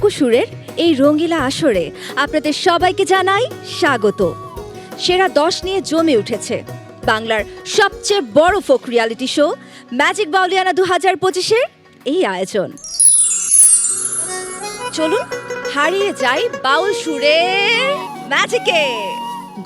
টুকু সুরের এই রঙ্গিলা আসরে আপনাদের সবাইকে জানাই স্বাগত। সেরা 10 নিয়ে জমে উঠেছে বাংলার সবচেয়ে বড় folk reality show magic Bauliana 2025-এর এই আয়োজন। চলুন হারিয়ে যাই বাউল সুরের ম্যাজিকে।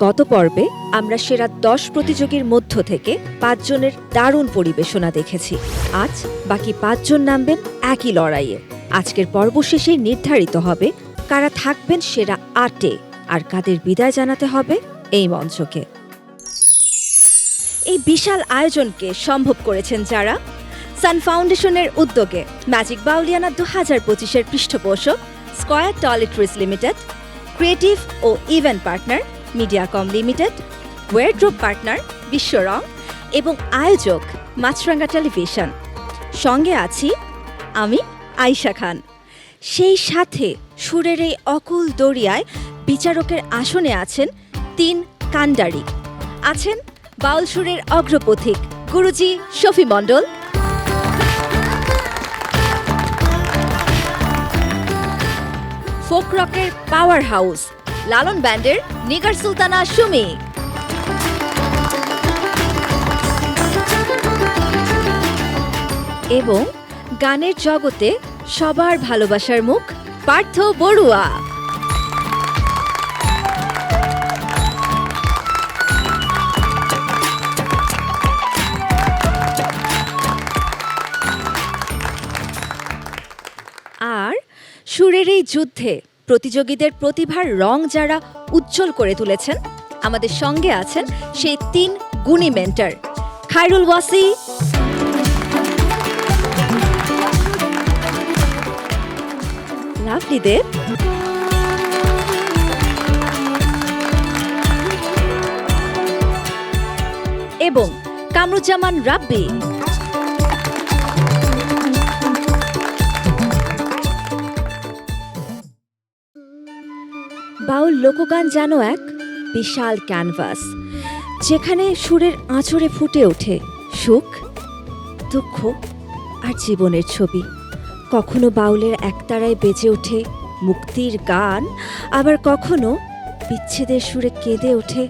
গত পর্বে আমরা সেরা 10 প্রতিযোগীর মধ্য থেকে 5 জনের দারুণ পরিবেশনা দেখেছি। আজ বাকি 5 জন নামবেন একই লড়াইয়ে। আজকের পর্ব শেষে নির্ধারিত হবে কারা থাকবেন সেরা 8-এ আর কাদের বিদায় জানাতে হবে এই মঞ্চকে। এই বিশাল আয়োজনকে সম্ভব করেছেন যারা সান ফাউন্ডেশনের উদ্যোগে ম্যাজিক বাউলিয়ানা 2025-এর পৃষ্ঠপোষক স্কয়ার টয়লেট্রিজ লিমিটেড, ক্রিয়েটিভ ও event partner Mediacom limited, wardrobe partner Bishworang এবং আয়োজক মাছরাঙ্গা টেলিভিশন। সঙ্গে আছি আমি আয়েশা খান। সেই সাথে সুরের এই অকুল দরিয়ায় বিচারকের আসনে আছেন 3 কান্ডারি। আছেন বাউল সুরের অগ্রপথিক গুরুজি শফি মণ্ডল, ফোক রকের পাওয়ার হাউস লালন ব্যান্ডের নিগার সুলতানা সুমি, এবং গানের জগতে সবার ভালোবাসার মুখ পার্থ বড়ুয়া। আর সুরের এই যুদ্ধে প্রতিযোগীদের প্রতিভার রং যারা উজ্জ্বল করে তুলেছেন, আমাদের সঙ্গে আছেন সেই 3 গুণী মেন্টর খায়রুল ওয়াসি, লাভলি দেব এবং কামরুজ্জামান রাব্বি। বাউল লোকগান যেন এক বিশাল ক্যানভাস, যেখানে সুরের আঁচড়ে ফুটে ওঠে সুখ, দুঃখ আর জীবনের ছবি। কখনো বাউলের একতারায় বেজে ওঠে মুক্তির গান, আবার কখনো বিচ্ছেদের সুরে কেঁদে ওঠে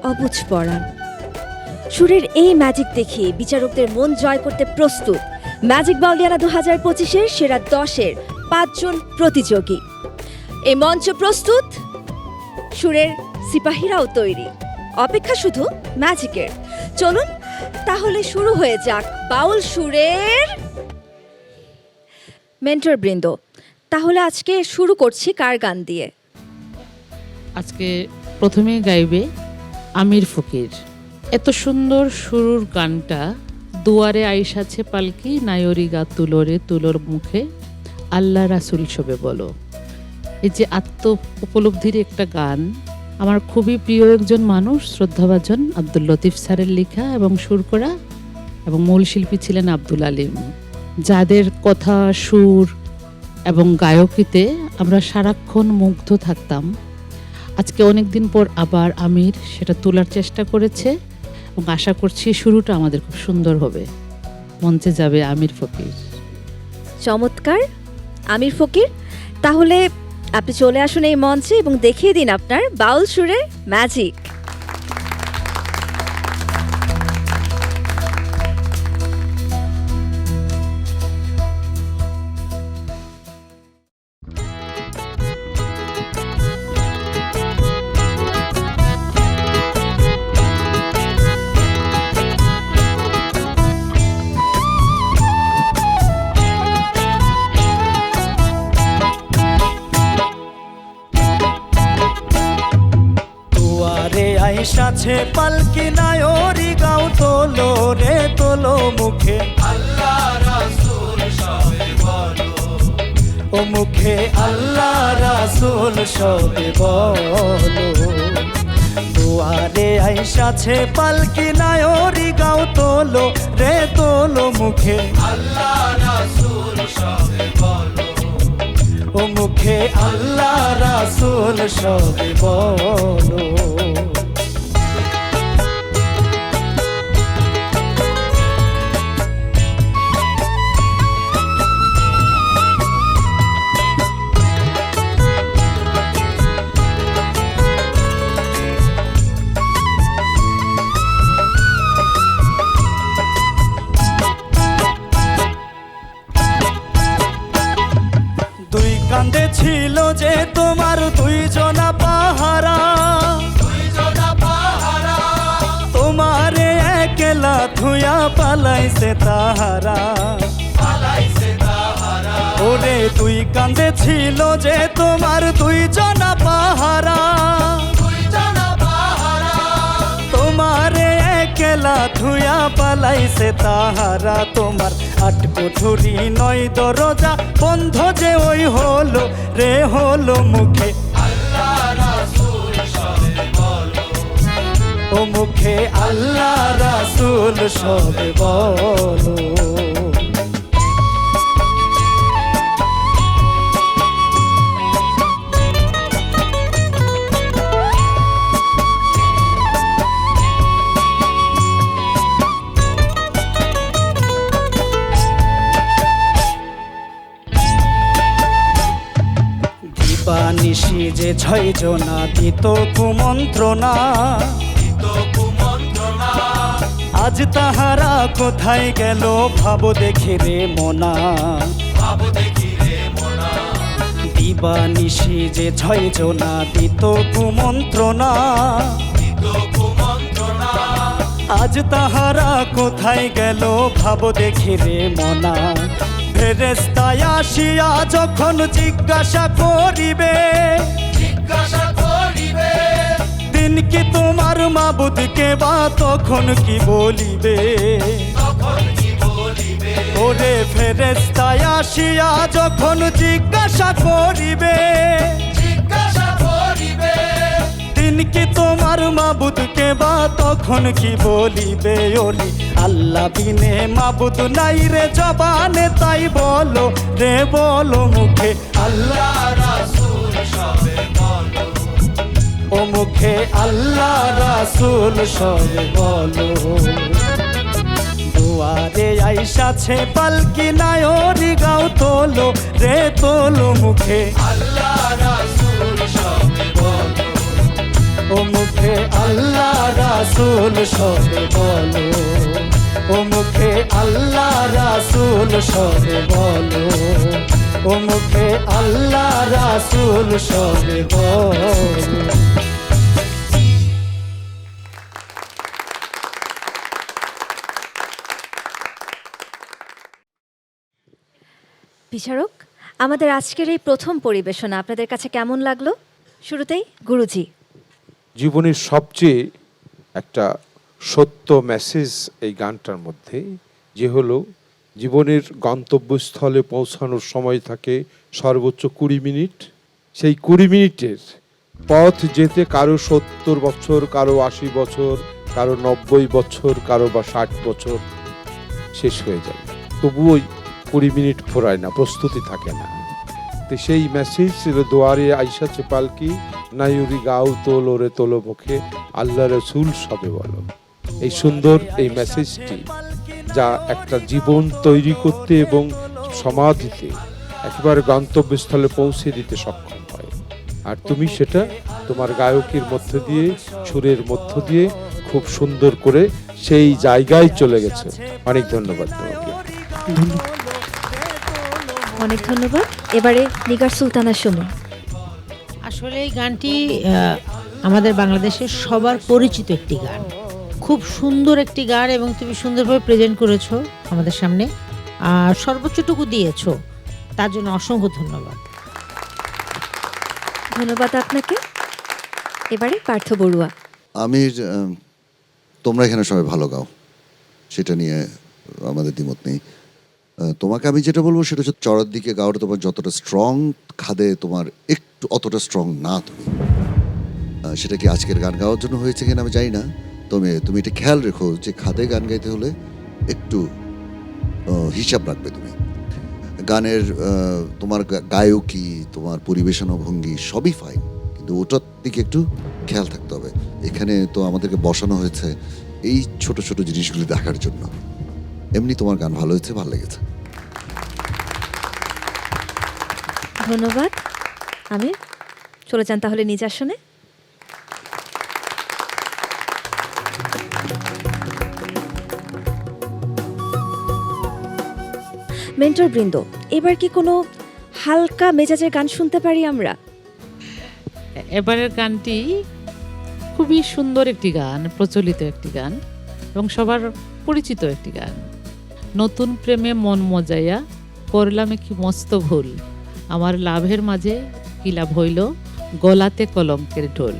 অবুঝ পরাণ। সুরের এই ম্যাজিক দেখিয়ে বিচারকদের মন জয় করতে প্রস্তুত ম্যাজিক বাউলিয়ানা 2025-এর সেরা 10-এর 5 জন প্রতিযোগী। এই মঞ্চ প্রস্তুত, সুরের সিপাহীরাও তৈরি, অপেক্ষা শুধু ম্যাজিকের। চলুন তাহলে শুরু হয়ে যাক বাউল সুরের মেন্টর বৃন্দ। তাহলে আজকে শুরু করছি কার গান দিয়ে? আজকে প্রথমে গাইবে আমির ফকির। এত সুন্দর শুরুর গানটা, দুয়ারে আইসাছে পালকি নায়রি গা তুলোরে তুলোর মুখে আল্লাহ রাসুল শোবে বলো। এই যে আত্ম উপলব্ধির একটা গান, আমার খুবই প্রিয় একজন মানুষ, শ্রদ্ধাভাজন আব্দুল লতিফ স্যারের লেখা এবং সুর করা, এবং মূল শিল্পী ছিলেন আব্দুল আলিম, যাদের কথা, সুর এবং গায়কিতে আমরা সারাক্ষণ মুগ্ধ থাকতাম। আজকে অনেক দিন পর আবার আমির সেটা তোলার চেষ্টা করেছে এবং আশা করছি শুরুটা আমাদের খুব সুন্দর হবে। মঞ্চে যাবে আমির ফকির। চমৎকার, আমির ফকির। তাহলে আপনি চলে আসুন এই মঞ্চে এবং দেখিয়ে দিন আপনার বাউল সুরের ম্যাজিক। আইসাছে পালকি নায়রি গাও তোলো রে তোলো মুখে আল্লাহ রাসূল সবে বলো, ও মুখে আল্লাহ রাসূল সবে বলো। দুয়ারে আইসাছে পালকি নায়রি গাও তোলো রে তোলো মুখে আল্লাহ রাসূল সবে বলো, ও মুখে আল্লাহ রাসূল সবে বলো। তোমার দুইজনা পাহারা, তোমারে একলা থুয়া পালাইছে তাহারা। ওরে তুই কান্দে ছিল যে তোমার দুইজনা পাহারা, তোমারে একলা থুয়া পালাইছে তাহারা। তোমার আট কোঠরি নয় দরজা বন্ধ যে ওই হলো রে হলো মুখে ও মুখে আল্লাহ রাসূল সবে বলো। নিশি যে ছয় জনা দিত কুমন্ত্রণা, আজ তাহারা কোথায় গেল ভাবো দেখে রে মনা। দিবা নিশি যে ছয় জনা দিত কুমন্ত্রণা, আজ তাহারা কোথায় গেল ভাবো দেখে রে মনা। ফেরেশতায় আসিয়া যখন জিজ্ঞাসা করিবে, দিন কি তোমার মাবুদকে বা তখন কি বলিবে। ওরে ফেরেশতায় আসিয়া যখন জিজ্ঞাসা করিবে, দিন কি তোমার মাবুদকে বা তখন কি বলিবে। ওলি আল্লাহ বিনে মাবুদ নাই রে জবানে তাই বলো রে বলো মুখে আল্লাহ রাসূল সবে বলো, ও মুখে আল্লাহ রাসূল সবে বলো। দুয়ারে আইসাছে পালকি নায়রি গাও তোলো রে তোলো মুখে আল্লাহ রাসূল সবে বলো, ও মুখে আল্লাহ রাসূল সবে বলো, ও মুখে আল্লাহ রাসূল সবে বলো, ও মুখে আল্লাহ রাসূল সবে বলো। বিচারক, আমাদের আজকের এই প্রথম পরিবেশনা আপনাদের কাছে কেমন লাগলো? শুরুতেই গুরুজি। জীবনের সবচেয়ে একটা সত্য মেসেজ এই গানটার মধ্যে, যে হলো জীবনের গন্তব্যস্থলে পৌঁছানোর সময় থাকে সর্বোচ্চ 20 মিনিট। সেই 20 মিনিটের পথ যেতে কারো 70 বছর, কারো 80 বছর, কারো 90 বছর, কারো বা 60 বছর শেষ হয়ে যায়, তবুও 20 মিনিট ফুরায় না, প্রস্তুতি থাকে না। তো সেই মেসেজ ছিল দুয়ারে আইসাছে পালকি নায়রি গাও তোলো রে তোলো মুখে আল্লাহ রাসূল সবে বলো। এই সুন্দর এই মেসেজটি যা একটা জীবন তৈরি করতে এবং সমাধিতে একেবারে গন্তব্যস্থলে পৌঁছে দিতে সক্ষম হয়। আর তুমি সেটা তোমার গায়কের মধ্য দিয়ে, সুরের মধ্য দিয়ে খুব সুন্দর করে সেই জায়গায় চলে গেছে। অনেক ধন্যবাদ তোমাকে। অনেক ধন্যবাদ। এবারে নিগার সুলতানা সুমি। আসলে এই গানটি আমাদের বাংলাদেশের সবার পরিচিত একটি গান, খুব সুন্দর একটি গান এবং তুমি সুন্দরভাবে প্রেজেন্ট করেছো আমাদের সামনে, আর সর্বোচ্চটুকু দিয়েছো, তার জন্য অসংখ্য ধন্যবাদ। ধন্যবাদ আপনাকে। এবারে পার্থ বড়ুয়া। আমির, তোমরা এখানে সবাই ভালো গাও, সেটা নিয়ে আমাদের দ্বিমত নেই। তোমাকে আমি যেটা বলবো সেটা হচ্ছে চড়ার দিকে গাওয়াটা তোমার যতটা স্ট্রং, খাদে তোমার একটু অতটা স্ট্রং না। তুমি সেটা কি আজকের গান গাওয়ার জন্য হয়েছে কিনা আমি জানি না, তুমি এটা খেয়াল রেখো যে খাদে গান গাইতে হলে একটু হিসাব রাখবে। তুমি গানের তোমার গায়কী, তোমার পরিবেশনা ভঙ্গি সবই ফাইন, কিন্তু ওটার দিকে একটু খেয়াল থাকতে হবে। এখানে তো আমাদেরকে বসানো হয়েছে এই ছোট ছোট জিনিসগুলি দেখার জন্য। এমনি তোমার গান ভালো হয়েছে, ভালো লেগেছে। ধন্যবাদ। আমির, চলে যান তাহলে নিজ আসনে। মেন্টর বৃন্দ, এবার কি কোনো হালকা মেজাজের গান শুনতে পারি আমরা? এবারের গানটি খুবই সুন্দর একটি গান, প্রচলিত একটি গান এবং সবার পরিচিত একটি গান। নতুন প্রেমে মন মজাইয়া করলাম কি মস্ত ভুল, আমার লাভের মাঝে কি লাভ হইল, গলাতে কলঙ্কের ঢোল।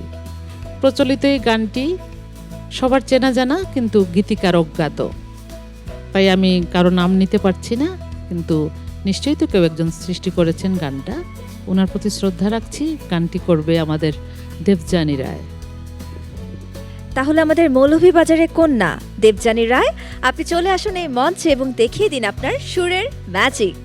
প্রচলিত এই গানটি সবার চেনা জানা, কিন্তু গীতিকার অজ্ঞাত, তাই আমি কারো নাম নিতে পারছি না, কিন্তু নিশ্চয়ই তো কেউ একজন সৃষ্টি করেছেন গানটা। ওনার প্রতি শ্রদ্ধা রাখছি। গানটি করবে আমাদের দেবযানী রায়। তাহলে আমাদের মৌলভীবাজারের কন্যা দেবযানী রায়, আপনি চলে আসুন এই মঞ্চে এবং দেখিয়ে দিন আপনার সুরের ম্যাজিক।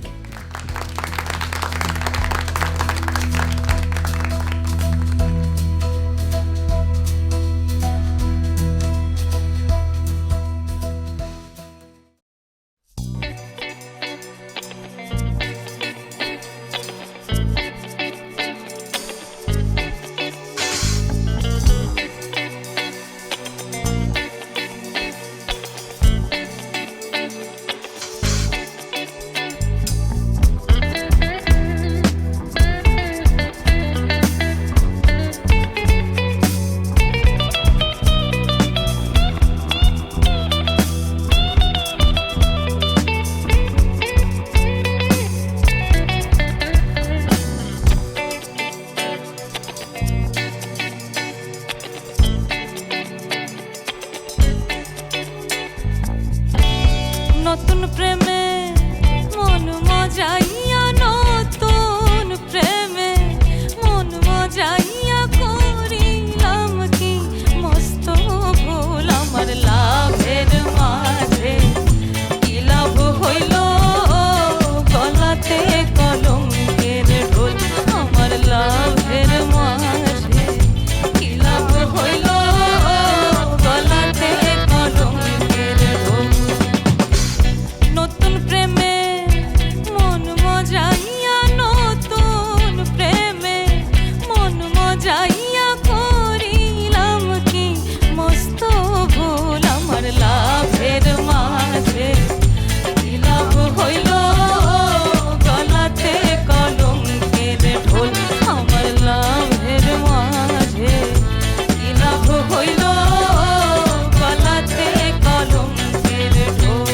নতুন প্রেমে মন মজাইয়া, নতুন প্রেমে মন মজাইয়া করিলাম কি মস্ত ভুল, আমার লাভের মাঝে কি লাভ হইল, গলাতে কলঙ্কের ঢোল, আমার লাভের মাঝে কি লাভ হইল, গলাতে কলঙ্কের ঢোল। নতুন প্রেমে মন মজাইয়া, নতুন প্রেমে মন মজাইয়া করিলাম কি মস্ত ভুল, আমার লাভের মাঝে কি লাভ হইল, গলাতে কলঙ্কের ঢোল, আমার লাভের মাঝে কি লাভ হইল, গলাতে কলঙ্কের ঢোল।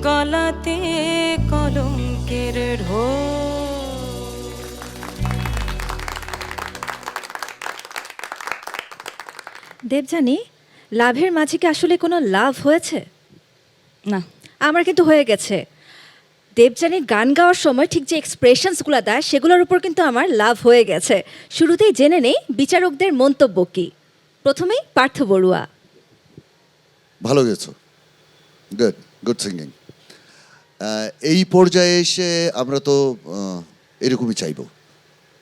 গলাতে কলঙ্কের ঢোল। দেবযানী, লাভের মাঝে কি আসলে কোনো লাভ হয়েছে? না, আমার কিন্তু হয়ে গেছে। দেবযানী গান গাওয়ার সময় ঠিক যে এক্সপ্রেশনসগুলো দেয় সেগুলোর উপর কিন্তু আমার লাভ হয়ে গেছে। শুরুতেই জেনে নেই বিচারকদের মন্তব্য কি। প্রথমেই পার্থ বড়ুয়া। ভালো গেছো, গুড গুড সিঙ্গিং। এই পর্যায়ে এসে আমরা তো এরকমই চাইবো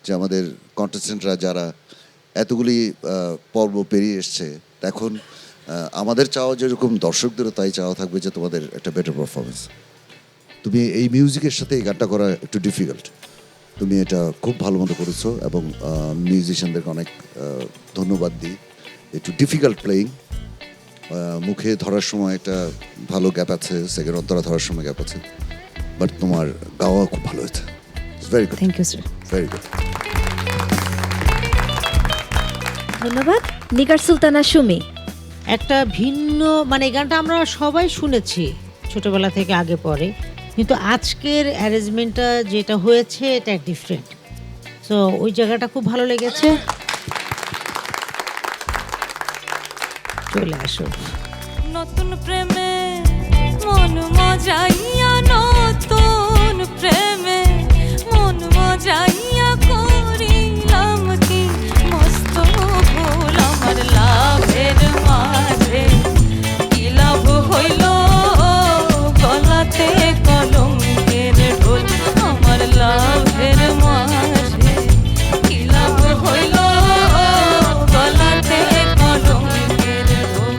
যে আমাদের কন্টেস্টেন্টরা যারা এতগুলি পর্ব পেরিয়ে এসছে, এখন আমাদের চাওয়া যেরকম দর্শকদেরও তাই চাওয়া থাকবে যে তোমাদের একটা বেটার পারফরমেন্স। তুমি এই মিউজিকের সাথে এই গানটা করা একটু ডিফিকাল্ট, তুমি এটা খুব ভালো মতো করেছো এবং মিউজিশিয়ানদেরকে অনেক ধন্যবাদ দিই। একটু ডিফিকাল্ট প্লেয়িং, মুখে ধরার সময় একটা ভালো গ্যাপ আছে, সেকেন্ড অন্তরা ধরার সময় গ্যাপ আছে, বাট তোমার গাওয়া খুব ভালো হয়েছে। Very good, thank you sir. Very good. ধন্যবাদ। নিগার সুলতানা সুমি। একটা ভিন্ন, মানে এই গানটা আমরা সবাই শুনেছি ছোটবেলা থেকে আগে পরে, কিন্তু আজকের অ্যারেঞ্জমেন্টটা যেটা হয়েছে এটা ডিফারেন্ট। সো ওই জায়গাটা খুব ভালো লেগেছে। চলে আসো। নতুন প্রেমে মন মজাইয়া, নতুন প্রেমে মন মজাইয়া করিলাম কি মস্ত ভুল। আমার লাভের মাঝে কি লাভ হইল, গলাতে কলঙ্কের ঢোল। আমার লাভের মাঝে কি লাভ হইল, গলাতে কলঙ্কের ঢোল।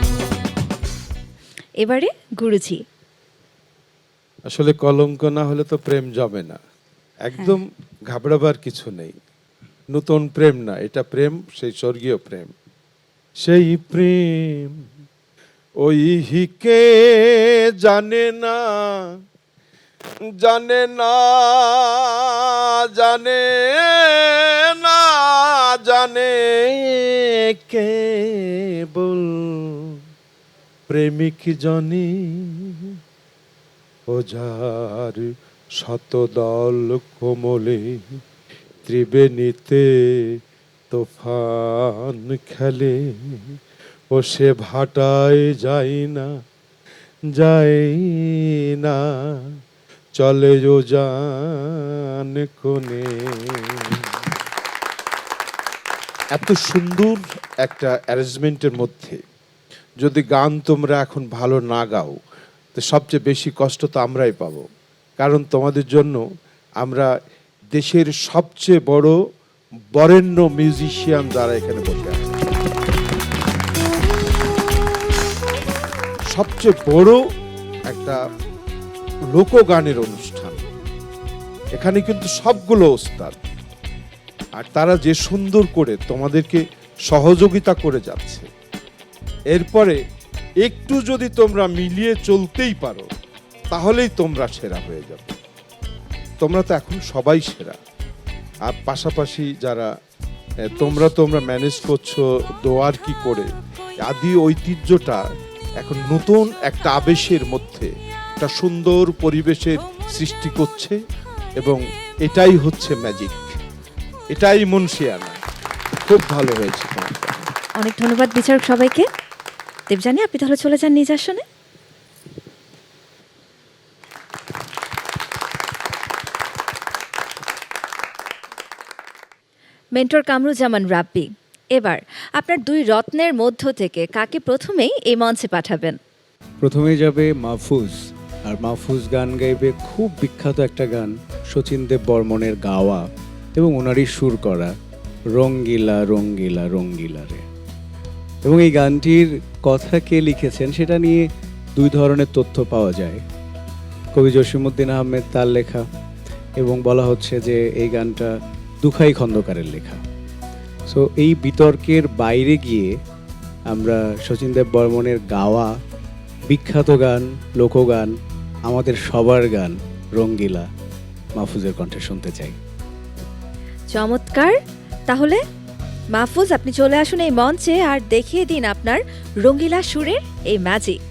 এবারে গুরুজি। আসলে কলঙ্ক না হলে তো প্রেম জমে না, একদম ঘাবড়াবার কিছু নেই। নতুন প্রেম না, এটা প্রেম, সেই স্বর্গীয় প্রেম। সেই প্রেম ওই হিকে জানে না, জানে না, জানে না, জানে কেবল প্রেমিক জনি। ও যার শতদল কোমলে ত্রিবেণীতে তোফান খেলে, ও সে ভাটায় যায় না, যায় না, চলে ও জান কোনে। এত সুন্দর একটা অ্যারেঞ্জমেন্টের মধ্যে যদি গান তোমরা এখন ভালো না গাও, তো সবচেয়ে বেশি কষ্ট তো আমরাই পাবো। কারণ তোমাদের জন্য আমরা দেশের সবচেয়ে বড় বরেণ্য মিউজিশিয়ান যারা এখানে বসে আছে, সবচেয়ে বড় একটা লোকগানের অনুষ্ঠান, এখানে কিন্তু সবগুলো ওস্তাদ, আর তারা যে সুন্দর করে তোমাদেরকে সহযোগিতা করে যাচ্ছে। এরপরে একটু যদি তোমরা মিলিয়ে চলতেই পারো তাহলেই তোমরা সেরা হয়ে যাবে। তোমরা তো এখন সবাই সেরা, আর পাশাপাশি যারা তোমরা ম্যানেজ করছো দোয়ার কি করে, আদি ঐতিহ্যটা এখন নতুন একটা আবেশের মধ্যে একটা সুন্দর পরিবেশের সৃষ্টি করছে, এবং এটাই হচ্ছে ম্যাজিক, এটাই মুনশিয়ানা। খুব ভালো হয়েছে তোমার। অনেক ধন্যবাদ বিচারক সবাইকে। দেবযানী, আপনি তাহলে চলে যান নিজ আসনে। মেন্টর কামরুজ্জামান রাব্বি, এবার আপনার দুই রত্নের মধ্য থেকে কাকে প্রথমেই এই মঞ্চে পাঠাবেন? প্রথমেই যাবে মাহফুজ, আর মাহফুজ গান গাইবে খুব বিখ্যাত একটা গান, শচীন দেব বর্মনের গাওয়া এবং ওনারই সুর করা, রঙ্গিলা রঙ্গিলা রঙ্গিলা রে। এবং এই গানটির কথা কে লিখেছেন সেটা নিয়ে দুই ধরনের তথ্য পাওয়া যায়। কবি জসিমউদ্দিন আহমেদ তার লেখা, এবং বলা হচ্ছে যে এই গানটা দুখাই খন্দকারের লেখা। সো এই বিতর্কের বাইরে গিয়ে আমরা শচীন দেব বর্মনের গাওয়া বিখ্যাত গান, লোকগান, আমাদের সবার গান রঙ্গিলা মাহফুজের কণ্ঠে শুনতে চাই। চমৎকার। তাহলে মাহফুজ, আপনি চলে আসুন এই মঞ্চে আর দেখিয়ে দিন আপনার রঙ্গিলা সুরের এই ম্যাজিক।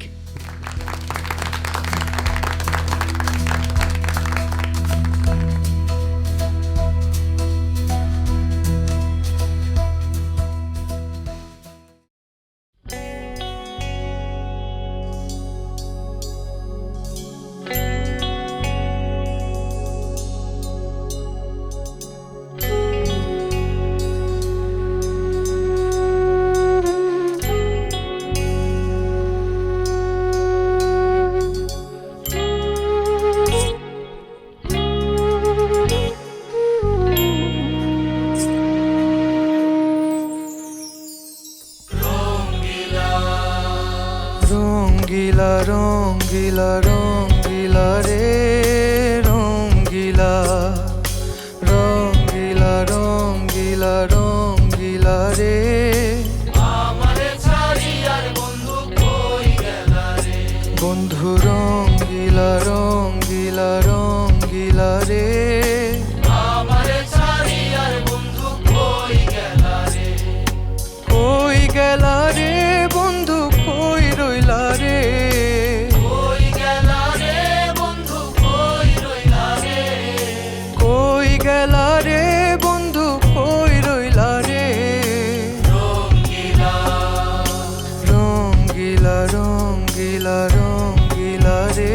রঙ্গিলা রঙ্গিলা রঙ্গিলা রে আমারে ছাড়িয়ার বন্ধু কই গেলা রে কই গেলা রে বন্ধু কই রইলা রে কই গেলা রে বন্ধু কই রইলা রে কই গেলা রে বন্ধু কই রইলা রে রঙ্গিলা রঙ্গিলা রঙ্গিলা রঙ্গিলা রে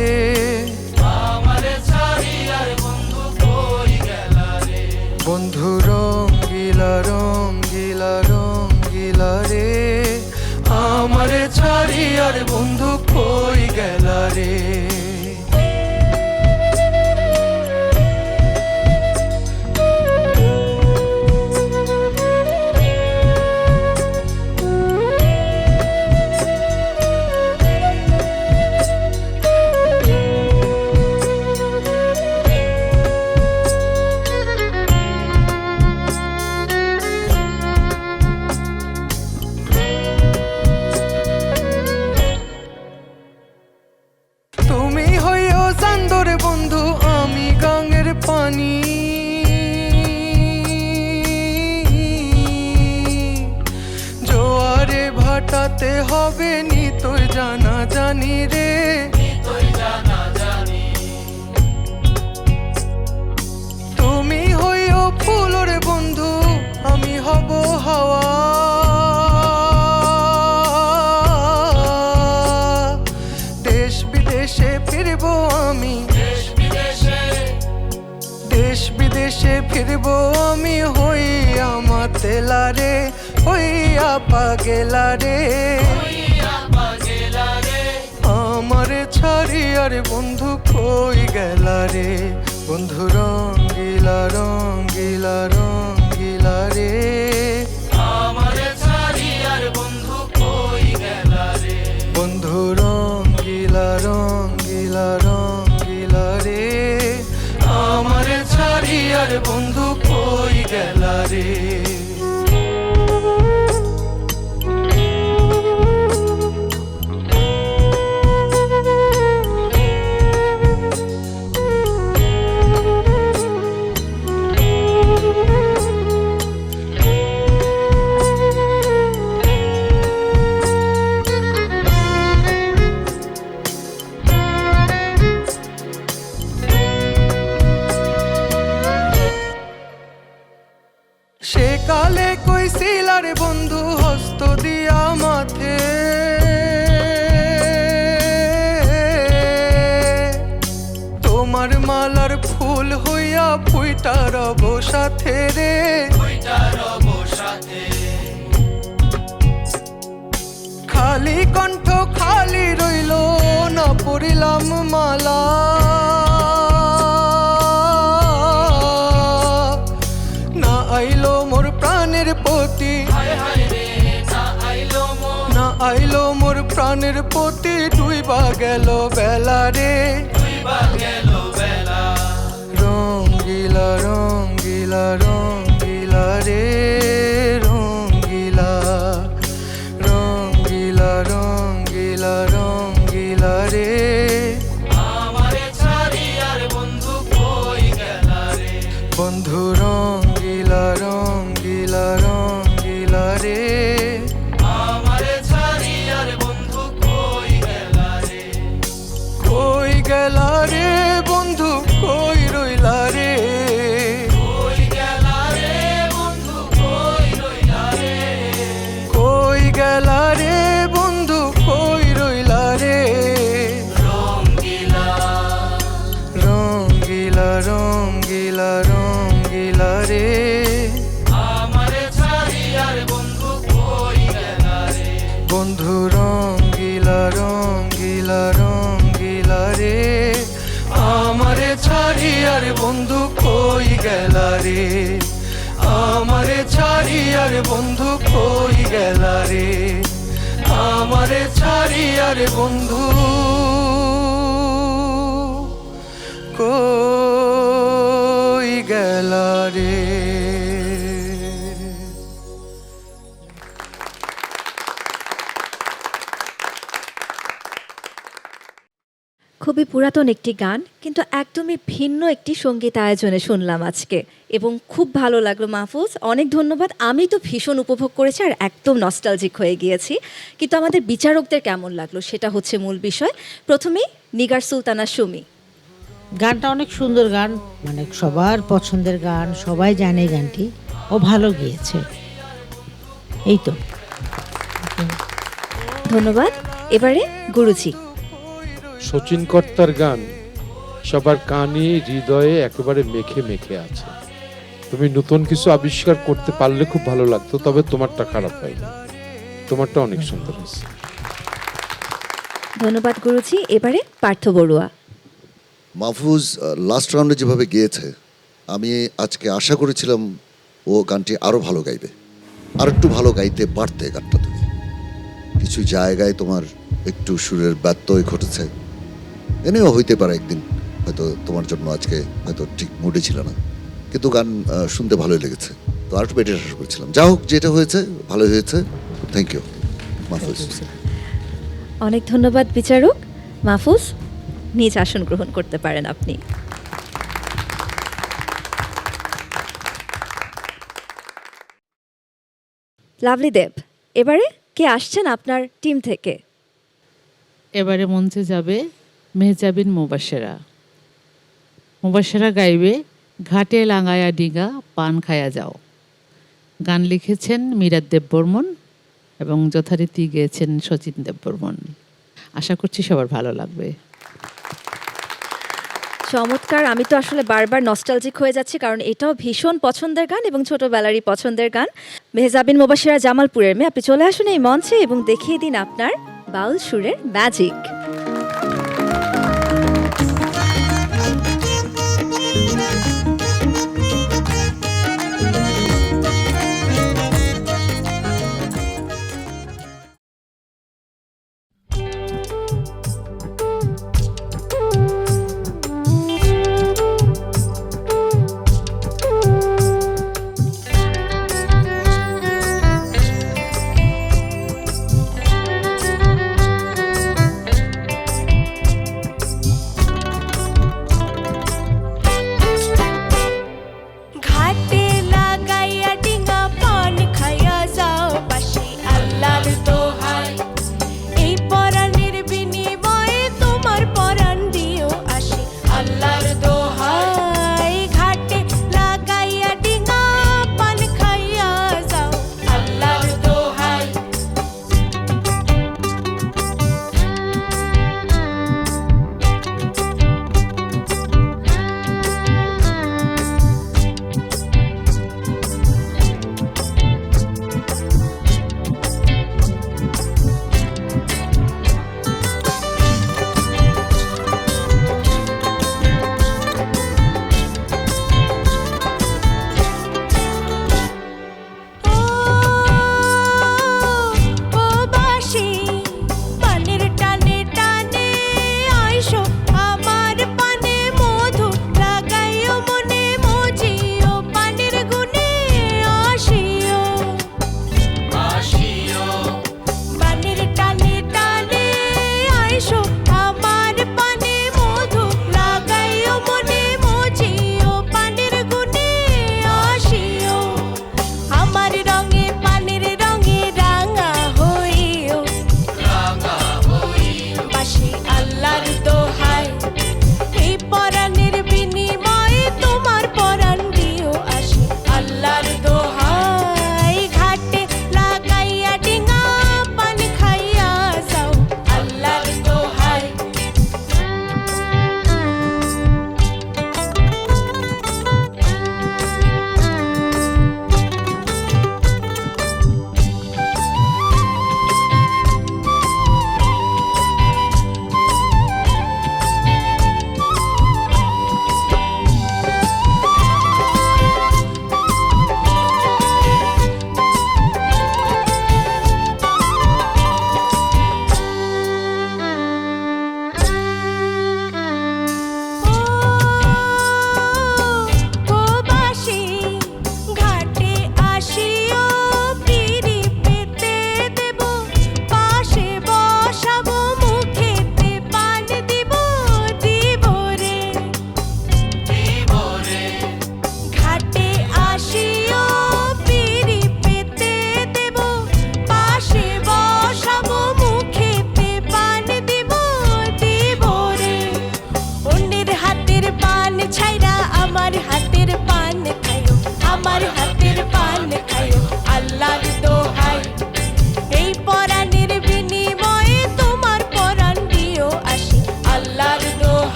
আমারে ছাড়িয়ার বন্ধু কই গেলা রে বন্ধু রঙ্গিলা রঙ্গিলা রঙ্গিলা রে আমারে ছাড়ি আর বন্ধু কই গেলা রে তুমি হইও চান্দর বন্ধু আমি গাঙের পানি জোয়ারে ভাটাতে হবে নি তোর জানা জানি রে তুই জানা জানি তুমি হইও ফুলর বন্ধু আমি হব হাওয়া দেশ বিদেশে ফিরবো আমি দেশ বিদেশে দেশ বিদেশে ফিরবো আমি হইয়া মাতেলা রে হইয়া পাগেলা রে হইয়া পাগেলা রে আমার ছাড়ি আর বন্ধু কই গেলা রে বন্ধু রঙ্গিলা রঙ্গিলা রঙ্গিলা রে আমারে ছাড়িয়ার বন্ধু কই গেলা রে বন্ধু রঙ্গিলা রঙ্গিলা রঙ্গিলা রে আমার ছাড়ি আর বন্ধু কই গেলা রে সে কালে কইছিলার বন্ধু হস্ত দিয়া মাথে তোমার মালার ফুল হইয়া ফুইটা রব সাথে রে ওইটা রব সাথে খালি কণ্ঠ খালি রইল না পড়িলাম মালা না আইলো মোর প্রাণের পতি হায় হায় রে না আইলো মন না আইলো মোর প্রাণের পতি ডুইবা গেল বেলা রে তুইবা গেল বেলা রঙ্গিলা রঙ্গিলা রঙ্গিলা রে রঙ্গিলা রঙ্গিলা রঙ্গিলা রঙ্গিলা রে আমারে ছাড়িয়ার বন্ধু কই গেলা রে বন্ধু রঙ্গিলা রঙ্গিলা রঙ্গিলা রে আমারে ছাড়িয়ার বন্ধু কই গেলা রে কই গেলা রে বন্ধু কই রইলা রে কই গেলা রে বন্ধু কই রইলা রে কই গেলা রে বন্ধু কই রইলা রে রঙ্গিলা রঙ্গিলা রঙ্গিলা রঙ্গিলা রে আমারে ছাড়িয়ার বন্ধু কই গেলা রে বন্ধু রঙ্গিলা রঙ্গিলা রঙ্গিলা রে আমারে ছাড়ি আর বন্ধু কই গেলা রে আমারে ছাড়ি আর বন্ধু কই গেলা রে আমারে ছাড়ি আর বন্ধু কই গেলা রে খুবই খুবই পুরাতন একটি গান, কিন্তু একদমই ভিন্ন একটি সঙ্গীত আয়োজনে শুনলাম আজকে, এবং খুব ভালো লাগলো মাহফুজ, অনেক ধন্যবাদ। আমি তো ভীষণ উপভোগ করেছি আর একদম নস্টালজিক হয়ে গিয়েছি, কিন্তু আমাদের বিচারকদের কেমন লাগলো সেটা হচ্ছে মূল বিষয়। প্রথমেই নিগার সুলতানা সুমি। গানটা অনেক সুন্দর গান, মানে সবার পছন্দের গান, সবাই জানে এই গানটি, ও ভালো গিয়েছে, এই তো। ধন্যবাদ। এবারে গুরুজি। শচীন কর্তার গান সবার কানে হৃদয়ে একেবারে মেখে মেখে আছে। তুমি নতুন কিছু আবিষ্কার করতে পারলে খুব ভালো লাগতো, তবে তোমারটা খারাপ হয়নি, তোমারটা অনেক সুন্দর হয়েছে। ধন্যবাদ গুরুজি। এবারে পার্থ বড়ুয়া। মাহফুজ লাস্ট রাউন্ডে যেভাবে গিয়েছে, আমি আজকে আশা করেছিলাম ও গানটি আরও ভালো গাইবে, আর একটু ভালো গাইতে পারতে গানটা। তুমি কিছু জায়গায় তোমার একটু সুরের ব্যত্যয় ঘটেছে, এনেও হইতে পারে একদিন, হয়তো তোমার জন্য আজকে হয়তো ঠিক মুডে ছিল না, কিন্তু গান শুনতে ভালোই লেগেছে, তো আর একটু বেটার আশা করছিলাম। যা হোক, যেটা হয়েছে ভালোই হয়েছে। Thank you Mahfuz. অনেক ধন্যবাদ বিচারক। মাহফুজ, নিজ আসন গ্রহণ করতে পারেন আপনি। লাভলি দেব, এবারে কে আসছেন আপনার টিম থেকে? এবারে মঞ্চে যাবে মেহজাবিন মুবাশেরা। মুবাশেরা গাইবে ঘাটে লাঙ্গায়া ডিগা পান খায়া যাও। গান লিখেছেন মীরাদ দেববর্মন এবং যথারীতি গেয়েছেন শচীন দেববর্মন। আশা করছি সবার ভালো লাগবে। চমৎকার। আমি তো আসলে বারবার নস্টালজিক হয়ে যাচ্ছি, কারণ এটাও ভীষণ পছন্দের গান এবং ছোটবেলারই পছন্দের গান। মেহজাবিন মুবাশেরা জামালপুরের মেয়ে, আপনি চলে আসুন এই মঞ্চে এবং দেখিয়ে দিন আপনার বাউল সুরের ম্যাজিক।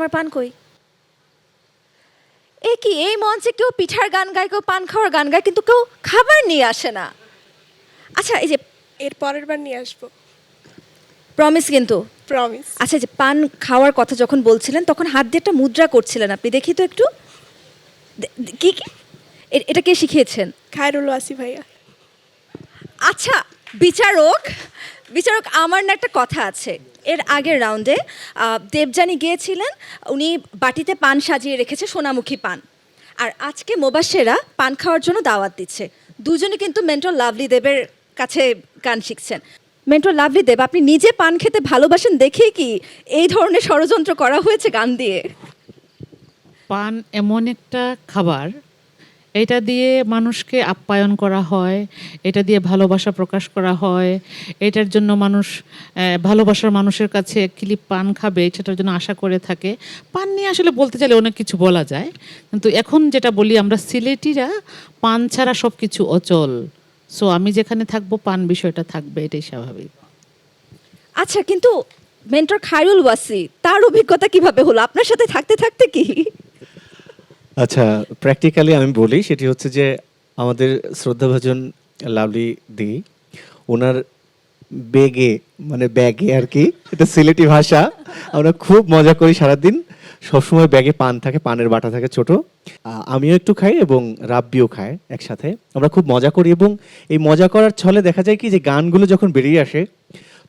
আমার পান কই? এ কি, এই মঞ্চে কেউ পিঠার গান গায়, কেউ পান খাওয়ার গান গায়, কিন্তু কেউ খাবার নিয়ে আসে না। আচ্ছা, এই যে এর পরের বার নিয়ে আসবো, প্রমিস কিন্তু। প্রমিস। আচ্ছা, এই যে পান খাওয়ার কথা যখন বলছিলেন তখন হাত দিয়ে একটা মুদ্রা করছিলেন আপনি, দেখি তো একটু। কি কি এটা কে শিখিয়েছেন? খায়রুল ওয়াসি ভাইয়া। আচ্ছা, বিচারক বিচারক আমার না একটা কথা আছে। এর আগের রাউন্ডে দেবযানী গিয়েছিলেন, উনি বাটিতে পান সাজিয়ে রেখেছে, সোনামুখী পান। আর আজকে মোবাশ্বেরা পান খাওয়ার জন্য দাওয়াত দিচ্ছে। দুজনে কিন্তু মেন্টর লাভলি দেবের কাছে গান শিখছেন। মেন্টর লাভলি দেব, আপনি নিজে পান খেতে ভালোবাসেন দেখেই কি এই ধরনের ষড়যন্ত্র করা হয়েছে গান দিয়ে? পান এমন একটা খাবার, এটা দিয়ে মানুষকে আপ্যায়ন করা হয়, এটা দিয়ে ভালোবাসা প্রকাশ করা হয়, এটার জন্য মানুষ ভালোবাসার মানুষের কাছে কিলি পান খাবে সেটার জন্য আশা করে থাকে। পান নিয়ে আসলে বলতে চাইলে অনেক কিছু বলা যায়, কিন্তু এখন যেটা বলি আমরা সিলেটিরা, পান ছাড়া সব কিছু অচল। সো আমি যেখানে থাকবো পান বিষয়টা থাকবে, এটাই স্বাভাবিক। আচ্ছা, কিন্তু মেন্টর খায়রুল ওয়াসি, তার অভিজ্ঞতা কিভাবে হলো আপনার সাথে থাকতে থাকতে? কি আচ্ছা, প্র্যাকটিক্যালি আমি বলি, সেটি হচ্ছে যে আমাদের শ্রদ্ধাভাজন লাভলি দি, ওনার ব্যাগে মানে ব্যাগে আর কি, এটা সিলেটি ভাষা, আমরা খুব মজা করি সারাদিন। সবসময় ব্যাগে পান থাকে, পানের বাটা থাকে ছোট। আমিও একটু খাই এবং রাব্বিও খায় একসাথে। আমরা খুব মজা করি এবং এই মজা করার ছলে দেখা যায় কি যে গানগুলো যখন বেরিয়ে আসে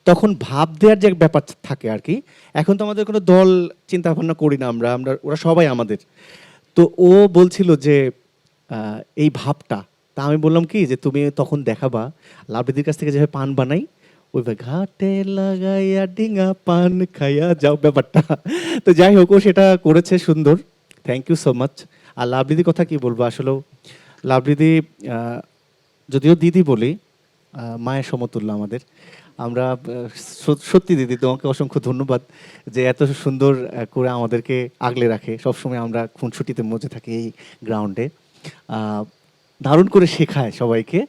তখন ভাব দেওয়ার যে ব্যাপার থাকে আর কি। এখন তো আমাদের কোনো দল চিন্তা ভাবনা করি না, আমরা আমরা ওরা সবাই আমাদের। তো ও বলছিল যে এই ভাবটা, তা আমি বললাম কি যে তুমি তখন দেখাবা লাভলিদির কাছ থেকে যেভাবে পান বানাই, ওইভাবে ঘাটে লাগাইয়া ডিঙা পান খাইয়া যাও ব্যাপারটা। তো যাই হোক, ও সেটা করেছে সুন্দর, থ্যাংক ইউ সো মাচ। আর লাভলিদির কথা কি বলবো, আসলেও লাভলিদি যদিও দিদি বলি, মায়ের সমতুল্য আমাদের। আমরা সত্যি দিদি তোমাকে অসংখ্য ধন্যবাদ যে এত সুন্দর করে আমাদেরকে আগলে রাখে। সবসময় আমরা খুনসুটিতে মজে থাকি এই গ্রাউন্ডে, দারুণ করে শেখায় সবাইকে।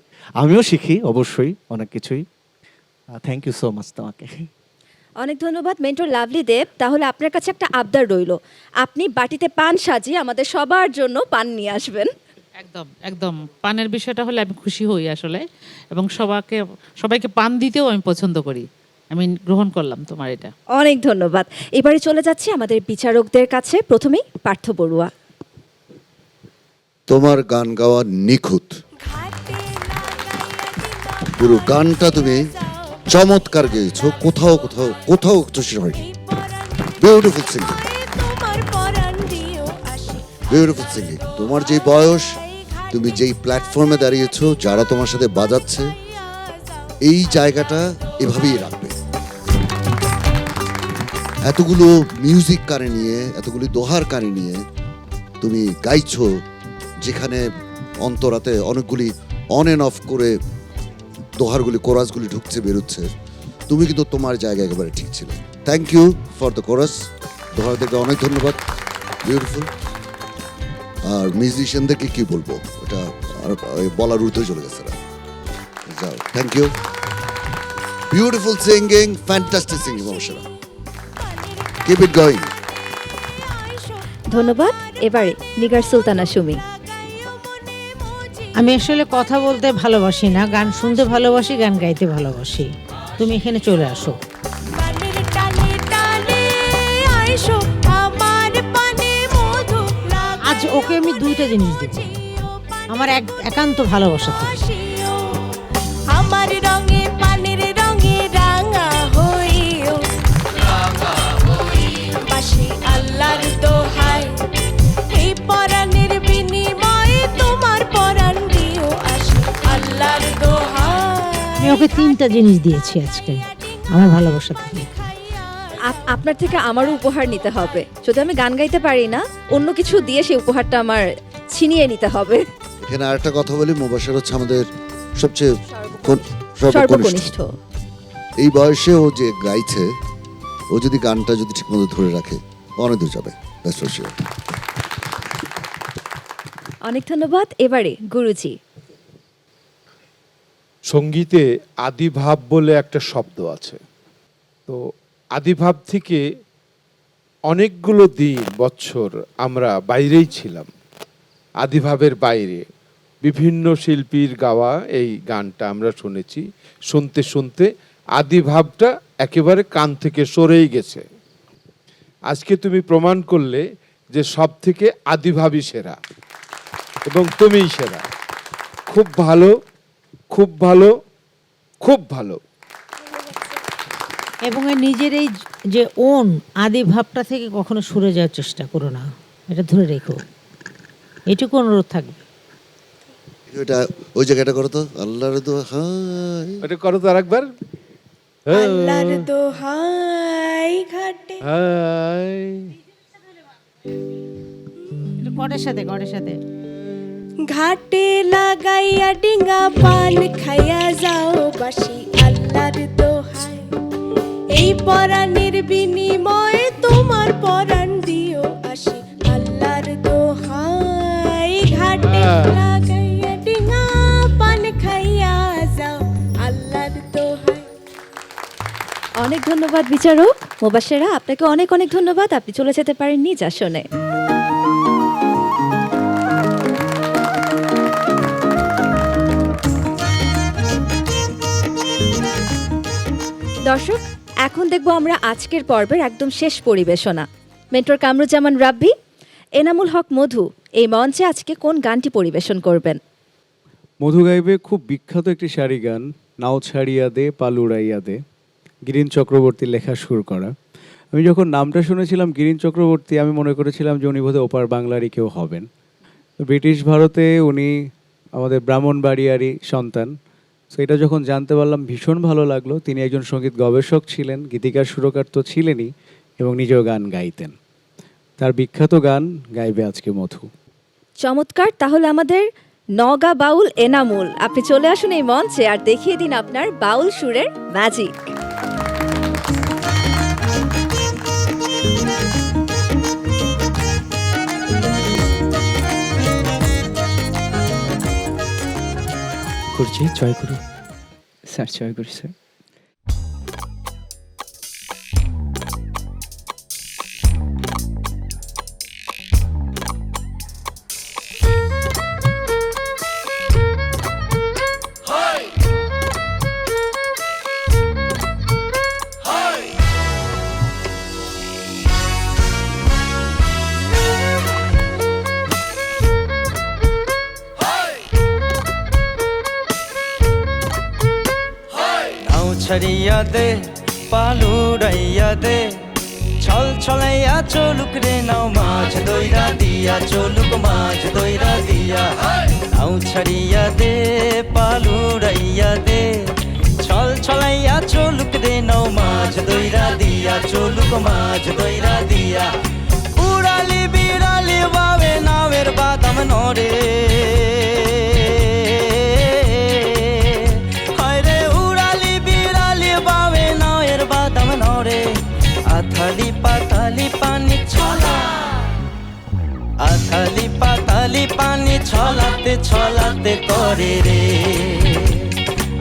আমিও শিখি অবশ্যই অনেক কিছুই। থ্যাংক ইউ সো মাচ তোমাকে। অনেক ধন্যবাদ মেন্টর লাভলি দেব। তাহলে আপনার কাছে একটা আবদার রইল, আপনি বাটিতে পান সাজিয়ে আমাদের সবার জন্য পান নিয়ে আসবেন। একদম একদম, পানের বিষয়টা হলে আমি খুশি হই আসলে, এবং সবাইকে পান দিতেও আমি পছন্দ করি। আমি গ্রহণ করলাম তোমার এটা। অনেক ধন্যবাদ। এবারে চলে যাচ্ছি আমাদের বিচারকদের কাছে। প্রথমেই পার্থ বড়ুয়া। তোমার গান গাওয়া নিখুঁত, পুরো গানটা তুমি চমৎকার গেয়েছো, কোথাও কোথাও কোথাও চুষি হয়নি। Beautiful singing, beautiful singing. তোমার যে বয়স, তুমি যেই প্ল্যাটফর্মে দাঁড়িয়েছো, যারা তোমার সাথে বাজাচ্ছে, এই জায়গাটা এভাবেই রাখবে। এতগুলো মিউজিক কানে নিয়ে, এতগুলি দোহার কানে নিয়ে তুমি গাইছো, যেখানে অন্তরাতে অনেকগুলি অন এন্ড অফ করে দোহারগুলি, কোরাসগুলি ঢুকছে বেরোচ্ছে, তুমি কিন্তু তোমার জায়গায় একেবারে ঠিক ছিল। Thank you for the chorus. দোহারদেরকে অনেক ধন্যবাদ, বিউটিফুল। আর মিউজিশিয়ানদেরকে কি বলবো, এটা আর বলার ঊর্ধ্বে চলে গেছে। যাও, thank you, beautiful singing, fantastic singing, অবশ্যই কিপ ইট গোয়িং। ধন্যবাদ। এবারে নিগার সুলতানা সুমি। আমি আসলে কথা বলতে ভালোবাসি না, গান শুনতে ভালোবাসি, গান গাইতে ভালোবাসি। তুমি এখানে চলে আসো। আজ ওকে আমি দুইটা জিনিস দেব, আমার একান্ত ভালোবাসা থেকে। আমার রঙে পানির রঙে রাঙা হইও, বাসি আল্লাহর দোহাই, এই পরাণের বিনিময়ে তোমার পরাণ দিও আসি, আল্লাহর দোহাই। আমি ওকে তিনটা জিনিস দিয়েছি আজকে আমার ভালোবাসা থেকে। আপনার থেকে আমারও উপহার নিতে হবে। যদি আমি গান গাইতে পারি না, অন্য কিছু দিয়ে সেই উপহারটা আমার ছিনিয়ে নিতে হবে। এখানে আরেকটা কথা বলি, মুবাশশির হচ্ছে আমাদের সবচেয়ে সর্বকনিষ্ঠ। এই বয়সে ও যে গাইছে, ও যদি গানটা যদি ঠিকমতো ধরে রাখে, অনেক দূর যাবে। অনেক ধন্যবাদ। এবারে গুরুজি। সঙ্গীতে আদিভাব বলে একটা শব্দ আছে। তো আদিভাব থেকে অনেকগুলো দিন বছর আমরা বাইরেই ছিলাম, আদিভাবের বাইরে। বিভিন্ন শিল্পীর গাওয়া এই গানটা আমরা শুনেছি, শুনতে শুনতে আদিভাবটা একেবারে কান থেকে সরেই গেছে। আজকে তুমি প্রমাণ করলে যে সব থেকে আদিভাবই সেরা এবং তুমিই সেরা। খুব ভালো, খুব ভালো, খুব ভালো। এবং এর নিজের এই যে ওন আদি ভাবটা থেকে কখনো সরে যাওয়ার চেষ্টা করো না, এটা ধরে রেখো, এটুকু অনুরোধ থাকবে। এটা ওই জায়গাটা করো তো, আল্লাহর দোহাই। এটা করো তো আরেকবার। আল্লাহর দোহাই ঘাটে হাই। এটা করের সাথে ঘাটে লাগাইয়া ডিঙ্গা পান খাইয়া যাও বাসি আল্লাহর দোহাই, এই পরাণের বিনিময়ে তোমার পরাণ দিও আসি আল্লাহর দোহাই। ঘাটে লাগাইয়া ডিঙ্গা পান খাইয়া যাও আল্লাহর দোহাই। অনেক ধন্যবাদ বিচারক মোবাশেরা, আপনাকে অনেক অনেক ধন্যবাদ। আপনি চলে যেতে পারেন নিজ আসনে। দর্শক, এখন দেখব আমরা আজকের পর্বের একদম শেষ পরিবেশনা। মেন্টর কামরুজ্জামান রাব্বি, এনামুল হক মধু এই মঞ্চে আজকে কোন গানটি পরিবেশন করবেন? মধু গাইবে খুব বিখ্যাত একটি সারি গান, নাও ছাড়িয়া দে পালুড়াইয়া দে, গিরিন চক্রবর্তীর লেখা সুর করা। আমি যখন নামটা শুনেছিলাম গিরিন চক্রবর্তী, আমি মনে করেছিলাম যে উনি বোধহয় ওপার বাংলারই কেউ হবেন। ব্রিটিশ ভারতে উনি আমাদের ব্রাহ্মণবাড়িয়ারই সন্তান। সো এটা যখন জানতে পারলাম ভীষণ ভালো লাগলো। তিনি একজন সঙ্গীত গবেষক ছিলেন, গীতিকার সুরকার তো ছিলেনই, এবং নিজেও গান গাইতেন। তার বিখ্যাত গান গাইবে আজকে মধু। চমৎকার, তাহলে আমাদের নগা বাউল এনামুল, আপনি চলে আসুন এই মঞ্চে আর দেখিয়ে দিন আপনার বাউল সুরের ম্যাজিক। করছি জয় গুরু স্যার, জয় গুরু স্যার। ছাড়িয়া দে পালুড়াইয়া দে, ছল ছলাইয়া চলুক রে নাও মাছ দইরা দিয়া, চলুক মাছ দইরা দিয়া। নাও ছাড়িয়া দে পালুড়াইয়া দে, ছল ছলাইয়া চলুক রে নাও মাছ দইরা দিয়া, চলুক মাছ দইরা দিয়া। উড়ালি বিড়ালি বাবে নাওয়ের বাদাম নড়ে, আথালি পাতালি পানি ছলা, আথালি পাতালি পানি ছলাতে ছলাতে করে রে।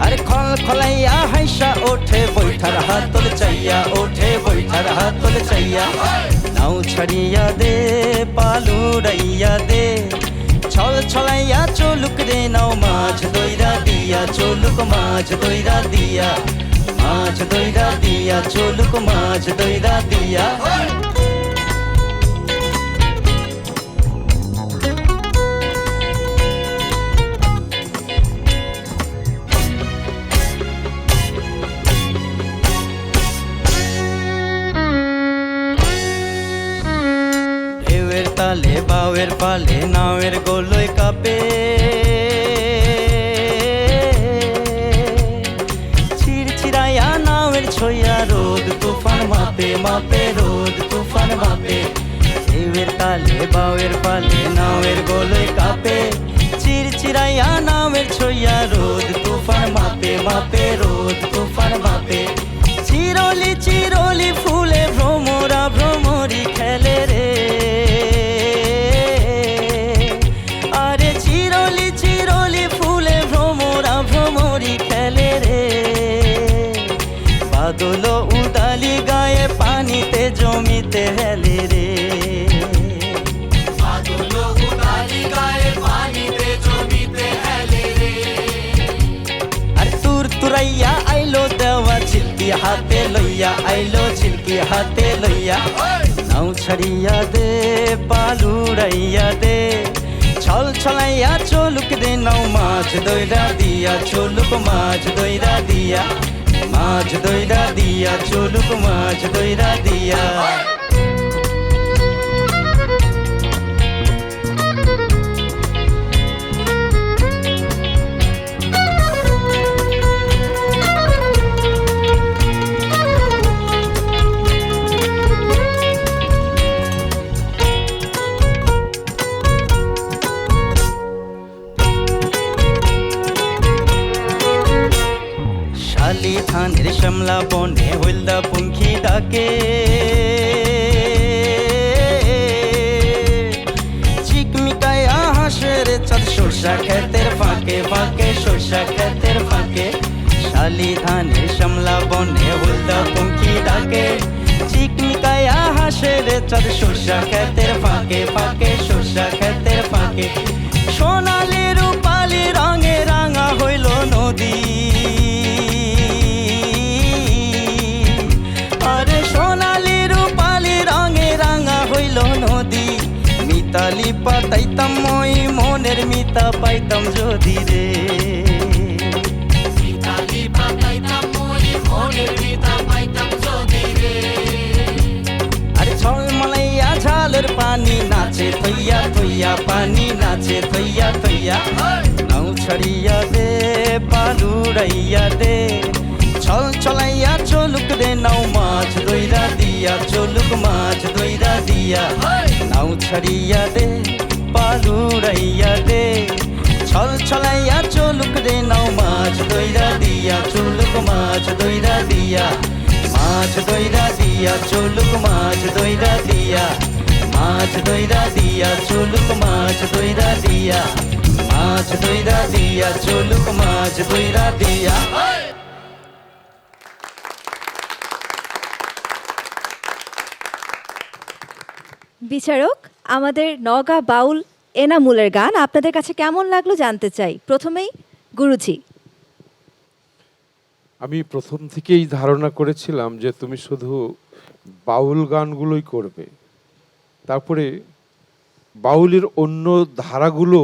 আরে খল খলাইয়া হাইসা ওঠে বৈঠার হাতল চাইয়া, ওঠে বৈঠার হাতল চাইয়া। নাও ছাড়িয়া দে পালুড়াইয়া দে, ছল ছলাইয়া চলুক রে নাও মাছ দইরা দিয়া, চলুক মাছ দইরা দিয়া, মাছ দইরা দিয়া, চলুক মাছ দইরা দিয়া। ঢেউয়ের তালে বাউয়ের পালে নাওয়ের গোলই কাপে, ছইয়া রোদ তুফান মাপে মাপে, রোদ তুফান মাপে। ঢেউয়ের তালে বাউয়ের পালে নাওয়ের গোলই কাপে, চিরচিরাইয়া নাওয়ের ছইয়া রোদ তুফান মাপে মাপে, রোদ তুফান মাপে। চিরলি চিরলি ফুলে ভ্রমরা ভ্রমরি খেলে রে, আরে চিরলি চিরলি ফুলে ভ্রমরা ভ্রমরি খেলে রে। বাদল উদালি গায়ে পানিতে জমিতে হেলে রে আর তুর তুরাইয়া আইলো দেওয়া ছিলকি হাতে লইয়া আইলো ছিলকি হাতে লইয়া নাও ছাড়িয়া দে পালুড়াইয়া দে ছল ছলাইয়া চলুক দে নাও মাছ দইরা দিয়া চলুক মাছ দইরা দিয়া মাছ দইরা দিয়া চলুক মাছ দইরা দিয়া শালি ধানের শ্যামলা বনে হইলদা পঙ্খী ডাকে চিকমিকায়া হাসের চাঁদ সরষা ক্ষেতের ফাঁকে ফাঁকে সরষা ক্ষেতের ফাঁকে শালি ধানের শ্যামলা বনে হইলদা পঙ্খী ডাকে চিকমিকায়া হাসের চাঁদ সরষা ক্ষেতের ফাঁকে ফাঁকে সরষা ক্ষেতের ফাঁকে সোনালি রূপালি রঙে রাঙা হইল নদী আরে সোনালি রূপালি রঙে রাঙা হইল নদী মিতালি পাতাইতাম মই মনের মিতা পাইতাম যদি রে মিতালি পাতাইতাম মই মনের মিতা পাইতাম যদি রে আরে ঝলমলাইয়া ঝালের পানি নাচে থইয়া থইয়া পানি নাচে থইয়া থইয়া নাও ছাড়িয়া দে পালুড়াইয়া দে ছল ছলাইয়া চলুক দে নাও মাছ দইরা দিয়া চলুক মাছ দইরা দিয়া নাও ছাড়িয়া দে পালুড়াইয়া দে ছল ছলাইয়া চলুক দে নাও মাছ দইরা দিয়া চলুক মাছ দইরা দিয়া মাছ দইরা দিয়া চলুক মাছ দইরা দিয়া মাছ দইরা দিয়া চলুক মাছ দইরা দিয়া মাছ দইরা দিয়া চলুক মাছ দইরা দিয়া বিচারক, আমাদের নওগাঁ বাউল এনামুলের গান আপনাদের কাছে কেমন লাগলো জানতে চাই। প্রথমেই গুরুজি। আমি প্রথম থেকেই ধারণা করেছিলাম যে তুমি শুধু বাউল গানগুলোই করবে, তারপরে বাউলের অন্য ধারাগুলো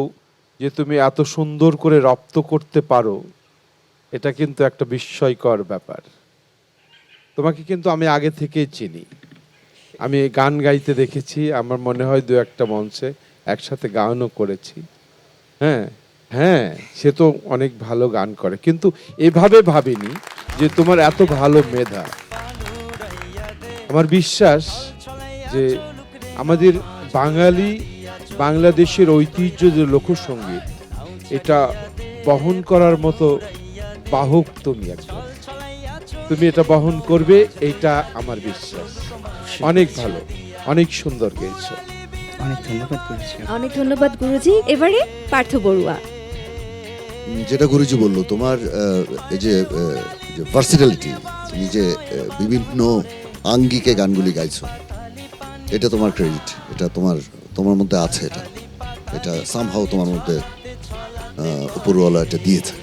যে তুমি এত সুন্দর করে রপ্ত করতে পারো, এটা কিন্তু একটা বিস্ময়কর ব্যাপার। তোমাকে কিন্তু আমি আগে থেকেই চিনি, আমি গান গাইতে দেখেছি, আমার মনে হয় দু একটা মঞ্চে একসাথে গানও করেছি। হ্যাঁ হ্যাঁ, সে তো অনেক ভালো গান করে, কিন্তু এভাবে ভাবিনি যে তোমার এত ভালো মেধা। আমার বিশ্বাস যে আমাদের বাংলাদেশের ঐতিহ্য যে লোকসঙ্গীত, এটা বহন করার মতো বাহক তুমি একজন, তুমি এটা বহন করবে, এইটা আমার বিশ্বাস। অনেক ভালো, অনেক সুন্দর গেয়েছো। অনেক ধন্যবাদ গুরুজি। অনেক ধন্যবাদ গুরুজি। এবারে পার্থ বড়ুয়া। যেটা গুরুজি বললো, তোমার এই যে ভার্সিটালিটি, তুমি যে বিভিন্ন আঙ্গিকে গানগুলি গাইছো, এটা তোমার ক্রেডিট, এটা তোমার মধ্যে আছে, এটা সামহাও তোমার মধ্যে উপরওয়ালা এটা দিয়েছে।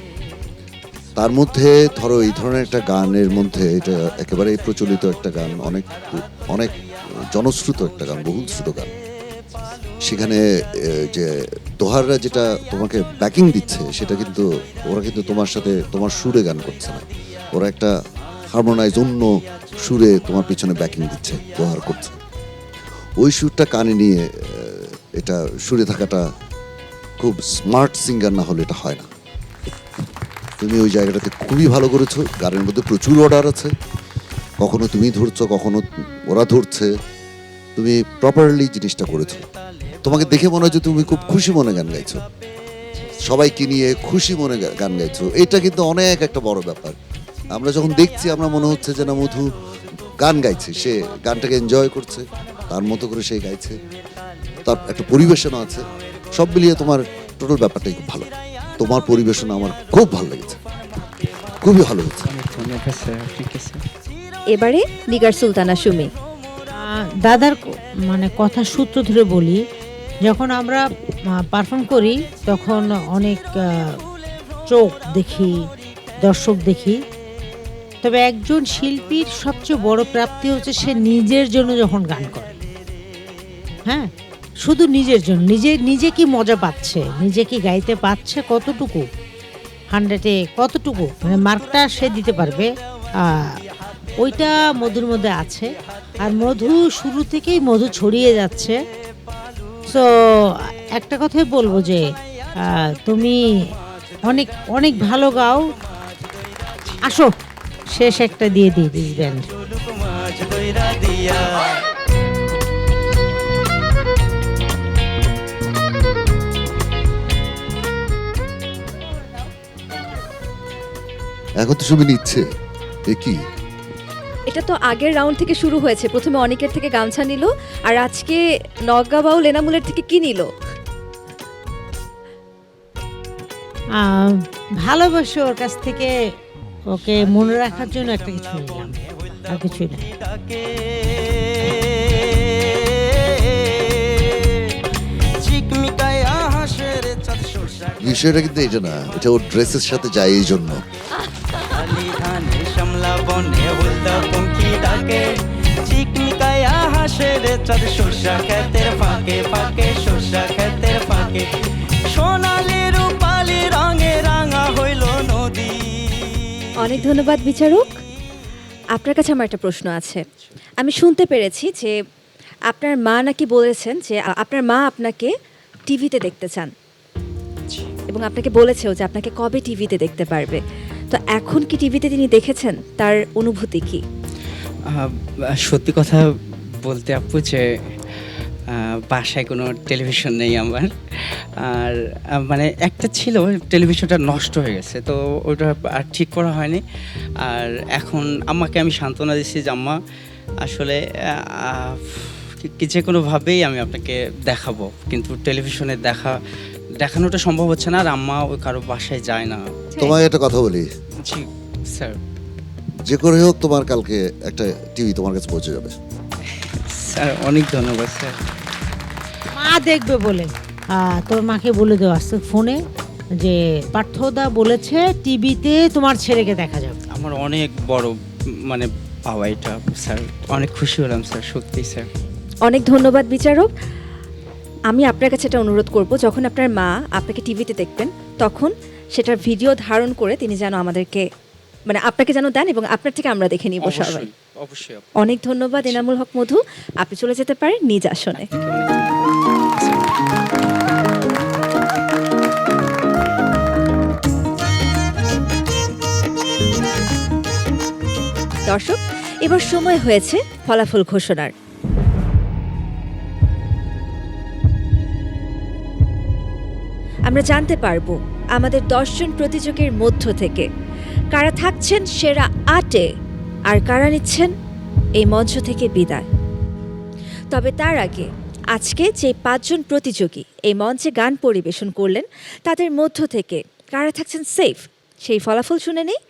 তার মধ্যে ধরো এই ধরনের একটা গানের মধ্যে, এটা একেবারে প্রচলিত একটা গান, অনেক জনশ্রুত একটা গান, বহুল শ্রুত গান, সেখানে যে দোহাররা যেটা তোমাকে ব্যাকিং দিচ্ছে, সেটা কিন্তু ওরা কিন্তু তোমার সাথে তোমার সুরে গান করছে না, ওরা একটা হারমোনাইজ অন্য সুরে তোমার পিছনে ব্যাকিং দিচ্ছে, দোহার করছে। ওই সুরটা কানে নিয়ে এটা সুরে থাকাটা, খুব স্মার্ট সিঙ্গার না হলে এটা হয় না। তুমি ওই জায়গাটাতে খুবই ভালো করেছো। গানের মধ্যে প্রচুর অর্ডার আছে, কখনো তুমি ধরছো, কখনো ওরা ধরছে, তুমি প্রপারলি জিনিসটা করেছো। তোমাকে দেখে মনে হয় যে তুমি খুব খুশি মনে গান গাইছো, সবাইকে নিয়ে খুশি মনে গান গাইছো। এটা কিন্তু অনেক একটা বড় ব্যাপার। আমরা যখন দেখছি, আমরা মনে হচ্ছে যে না, মধু গান গাইছে, সে গানটাকে এনজয় করছে, তার মতো করে সে গাইছে, তার একটা পরিবেশনা আছে। সব মিলিয়ে তোমার টোটাল ব্যাপারটাই খুব ভালো। তোমার পরিবেশনা আমার খুব ভালো লেগেছে, খুবই ভালো হয়েছে। অনেক ধন্যবাদ স্যার, ঠিক আছে। এবারে নিগার সুলতানা সুমি। দাদার মানে কথা সূত্র ধরে বলি, যখন আমরা পারফর্ম করি তখন অনেক চোখ দেখি, দর্শক দেখি, তবে একজন শিল্পীর সবচেয়ে বড় প্রাপ্তি হচ্ছে সে নিজের জন্য যখন গান করে, হ্যাঁ, শুধু নিজের জন্য, নিজে কি মজা পাচ্ছে, নিজে কি গাইতে পাচ্ছে, কতটুকু 100-এ কতটুকু মানে মার্কটা সে দিতে পারবে, ওইটা মধুর মধ্যে আছে। আর মধু শুরু থেকেই মধু ছড়িয়ে যাচ্ছে। সো একটা কথাই বলবো যে তুমি অনেক অনেক ভালো গাও। আসো শেষ একটা দিয়ে দিই দিস ব্যান্ড। এখন তো সবই নিচ্ছে, এ কি? এটা তো আগের রাউন্ড থেকে শুরু হয়েছে। প্রথমে অনেকের থেকে গামছা নিল, আর আজকে নগ্গা বাউল এনামুলের থেকে কি নিল? ভালোবাসে ওর কাছ থেকে, ওকে মনে রাখার জন্য একটা কিছু নিলাম, আর কিছুই না। বিষয়টা কিন্তু এটা না, এটা ওর ড্রেসের সাথে যায় এই জন্য। অনেক ধন্যবাদ বিচারক। আপনার কাছে আমার একটা প্রশ্ন আছে। আমি শুনতে পেরেছি যে আপনার মা নাকি বলেছেন যে আপনার মা আপনাকে টিভিতে দেখতে চান, এবং আপনাকে বলেছেও যে আপনাকে কবে টিভিতে দেখতে পারবে। তো এখন কি টিভিতে তিনি দেখেছেন? তার অনুভূতি কি? সত্যি কথা বলতে আপু যে বাসায় কোনো টেলিভিশন নেই আমার, আর মানে একটা ছিল, টেলিভিশনটা নষ্ট হয়ে গেছে, তো ওটা আর ঠিক করা হয়নি। আর এখন আম্মাকে আমি সান্ত্বনা দিচ্ছি যে আম্মা আসলে যে কোনোভাবেই আমি আপনাকে দেখাবো, কিন্তু টেলিভিশনে দেখানোটা সম্ভব হচ্ছে না, আর আম্মা ওই কারো বাসায় যায় না। তোমায় একটা কথা বলি, জি স্যার। যে করে হোক তোমার কালকে একটা টিভি তোমার কাছে পৌঁছে যাবে। স্যার অনেক ধন্যবাদ স্যার। মা দেখবে বলে তোর মাকে বলে দেওয়া আসছে ফোনে যে পার্থদা বলেছে টিভিতে তোমার ছেলেকে দেখা যাবে। আমার অনেক বড় মানে পাওয়া এটা স্যার, অনেক খুশি হলাম স্যার, সত্যি স্যার। অনেক ধন্যবাদ বিচারক। আমি আপনার কাছে একটা অনুরোধ করব, যখন আপনার মা আপনাকে টিভিতে দেখবেন তখন সেটার ভিডিও ধারণ করে তিনি যেন আমাদেরকে মানে আপনাকে যেন দেন, এবং আপনার থেকে আমরা দেখে নিব সবাই। অবশ্যই। অনেক ধন্যবাদ এনামুল হক মধু। আপনি চলে যেতে পারেন নিজ আসনে। দর্শক, এবার সময় হয়েছে ফলাফল ঘোষণার। আমরা জানতে পারবো আমাদের 10 জন প্রতিযোগীর মধ্য থেকে কারা থাকছেন সেরা 8-এ, আর কারা নিচ্ছেন এই মঞ্চ থেকে বিদায়। তবে তার আগে আজকে যে 5 জন প্রতিযোগী এই মঞ্চে গান পরিবেশন করলেন তাদের মধ্য থেকে কারা থাকছেন সেফ, সেই ফলাফল শুনে নেই।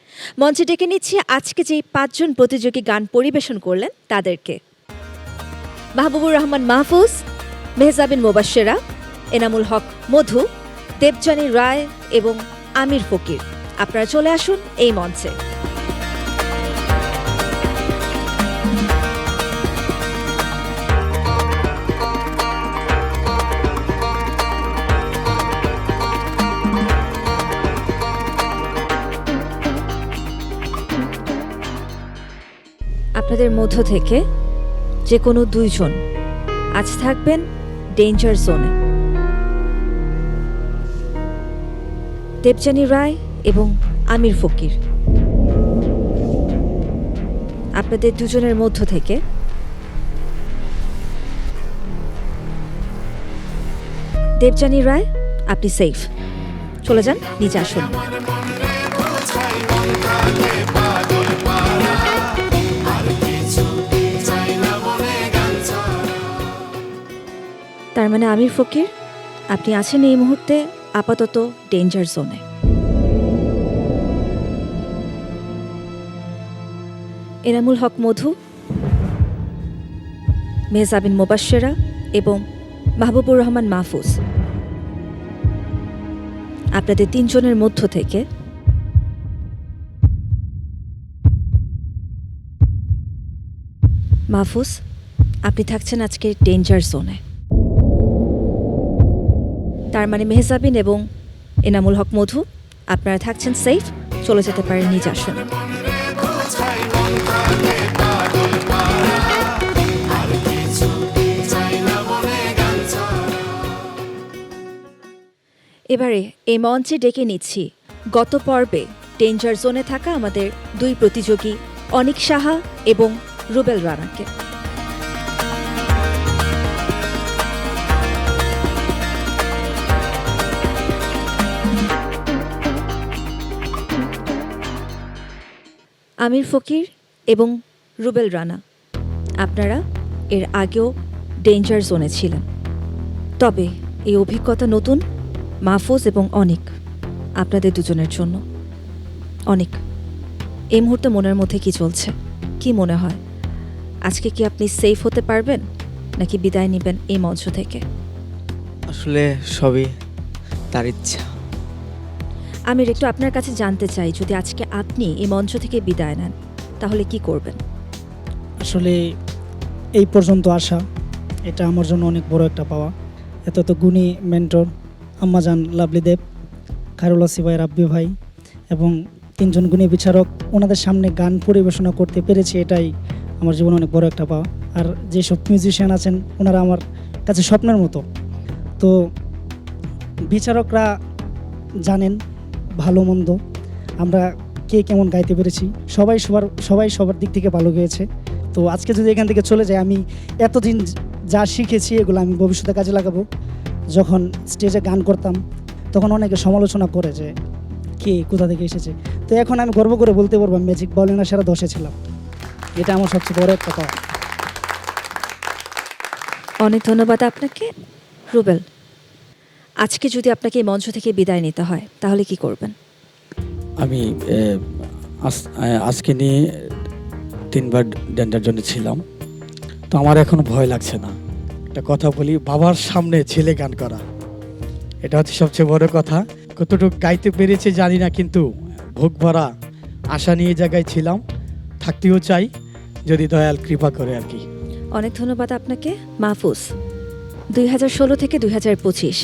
মঞ্চে ডেকে নিচ্ছি আজকে যেই 5 জন প্রতিযোগী গান পরিবেশন করলেন তাদেরকে: মাহবুবুর রহমান মাহফুজ, মেহজাবিন মোবাশ্শেরা, এনামুল হক মধু, দেবযানী রায় এবং আমির ফকির। আপনারা চলে আসুন এই মঞ্চে। আপনাদের মধ্য থেকে যে কোনো 2 জন আজ থাকবেন ডেঞ্জার জোনে। দেবযানী রায় এবং আমির ফকির। আপনাদের 2 জনের মধ্য থেকে দেবযানী রায়, আপনি সেফ। চলে যান নিচে আসুন। তার মানে আমির ফকির, আপনি আছেন এই মুহূর্তে আপাতত ডেঞ্জার জোনে। এনামুল হক মধু, মেহজাবিন মোবাশ্শেরা এবং মাহবুবুর রহমান মাহফুজ, আপনাদের তিনজনের মধ্য থেকে মাহফুজ, আপনি থাকছেন আজকে ডেঞ্জার জোনে। তার মানে মেহজাবিন এবং এনামুল হক মধু, আপনারা থাকছেন সেফ, চলে যেতে পারেন নিজ আসনে। এবারে এই মঞ্চে ডেকে নিচ্ছি গত পর্বে ডেঞ্জার জোনে থাকা আমাদের দুই প্রতিযোগী অনিক সাহা এবং রুবেল রানাকে। আমির ফকির এবং রুবেল রানা, আপনারা এর আগেও ডেঞ্জার জোনে ছিলেন, তবে এই অভিজ্ঞতা নতুন মাহফুজ এবং অনিক, আপনাদের দুজনের জন্য। অনিক, এই মুহূর্তে মনের মধ্যে কি চলছে, কি মনে হয়? আজকে কি আপনি সেফ হতে পারবেন নাকি বিদায় নেবেন এই মঞ্চ থেকে? আসলে সবই তার ইচ্ছা। আমি একটু আপনার কাছে জানতে চাই, যদি আজকে আপনি এই মঞ্চ থেকে বিদায় নেন তাহলে কি করবেন? আসলে এই পর্যন্ত আসা, এটা আমার জন্য অনেক বড় একটা পাওয়া। এত গুণী মেন্টর আম্মাজান লাভলি দেব, খায়রুল আসি ভাই, রাব্বি ভাই এবং তিনজন গুণী বিচারক, ওনাদের সামনে গান পরিবেশনা করতে পেরেছি, এটাই আমার জীবনে অনেক বড় একটা পাওয়া। আর যেসব মিউজিশিয়ান আছেন ওনারা আমার কাছে স্বপ্নের মতো। তো বিচারকরা জানেন ভালো মন্দ আমরা কে কেমন গাইতে পেরেছি, সবাই সবার দিক থেকে ভালো গেয়েছে। তো আজকে যদি এখান থেকে চলে যায়, আমি এতদিন যা শিখেছি এগুলো আমি ভবিষ্যতে কাজে লাগাবো। যখন স্টেজে গান করতাম তখন অনেকে সমালোচনা করে যে কে কোথা থেকে এসেছে, তো এখন আমি গর্ব করে বলতে পারবো ম্যাজিক বাউলিনা সেরা 10-এ ছিলাম। এটা আমার সবচেয়ে বড় একটা পাওয়া। অনেক ধন্যবাদ আপনাকে। রুবেল, আজকে যদি আপনাকে এই মঞ্চ থেকে বিদায় নিতে হয় তাহলে কি করবেন? আমি আজকে নিয়ে 3বার ডেঞ্জার জোনে ছিলাম, তো আমার এখন ভয় লাগছে না। একটা কথা বলি, বাবার সামনে ছেলে গান করা, এটা হচ্ছে সবচেয়ে বড় কথা। কতটুকু গাইতে পেরেছে জানি না, কিন্তু ভোগ ভরা আশা নিয়ে জায়গায় ছিলাম, থাকতেও চাই যদি দয়াল কৃপা করে আর কি। অনেক ধন্যবাদ আপনাকে। মাহফুজ, 2016 থেকে 2025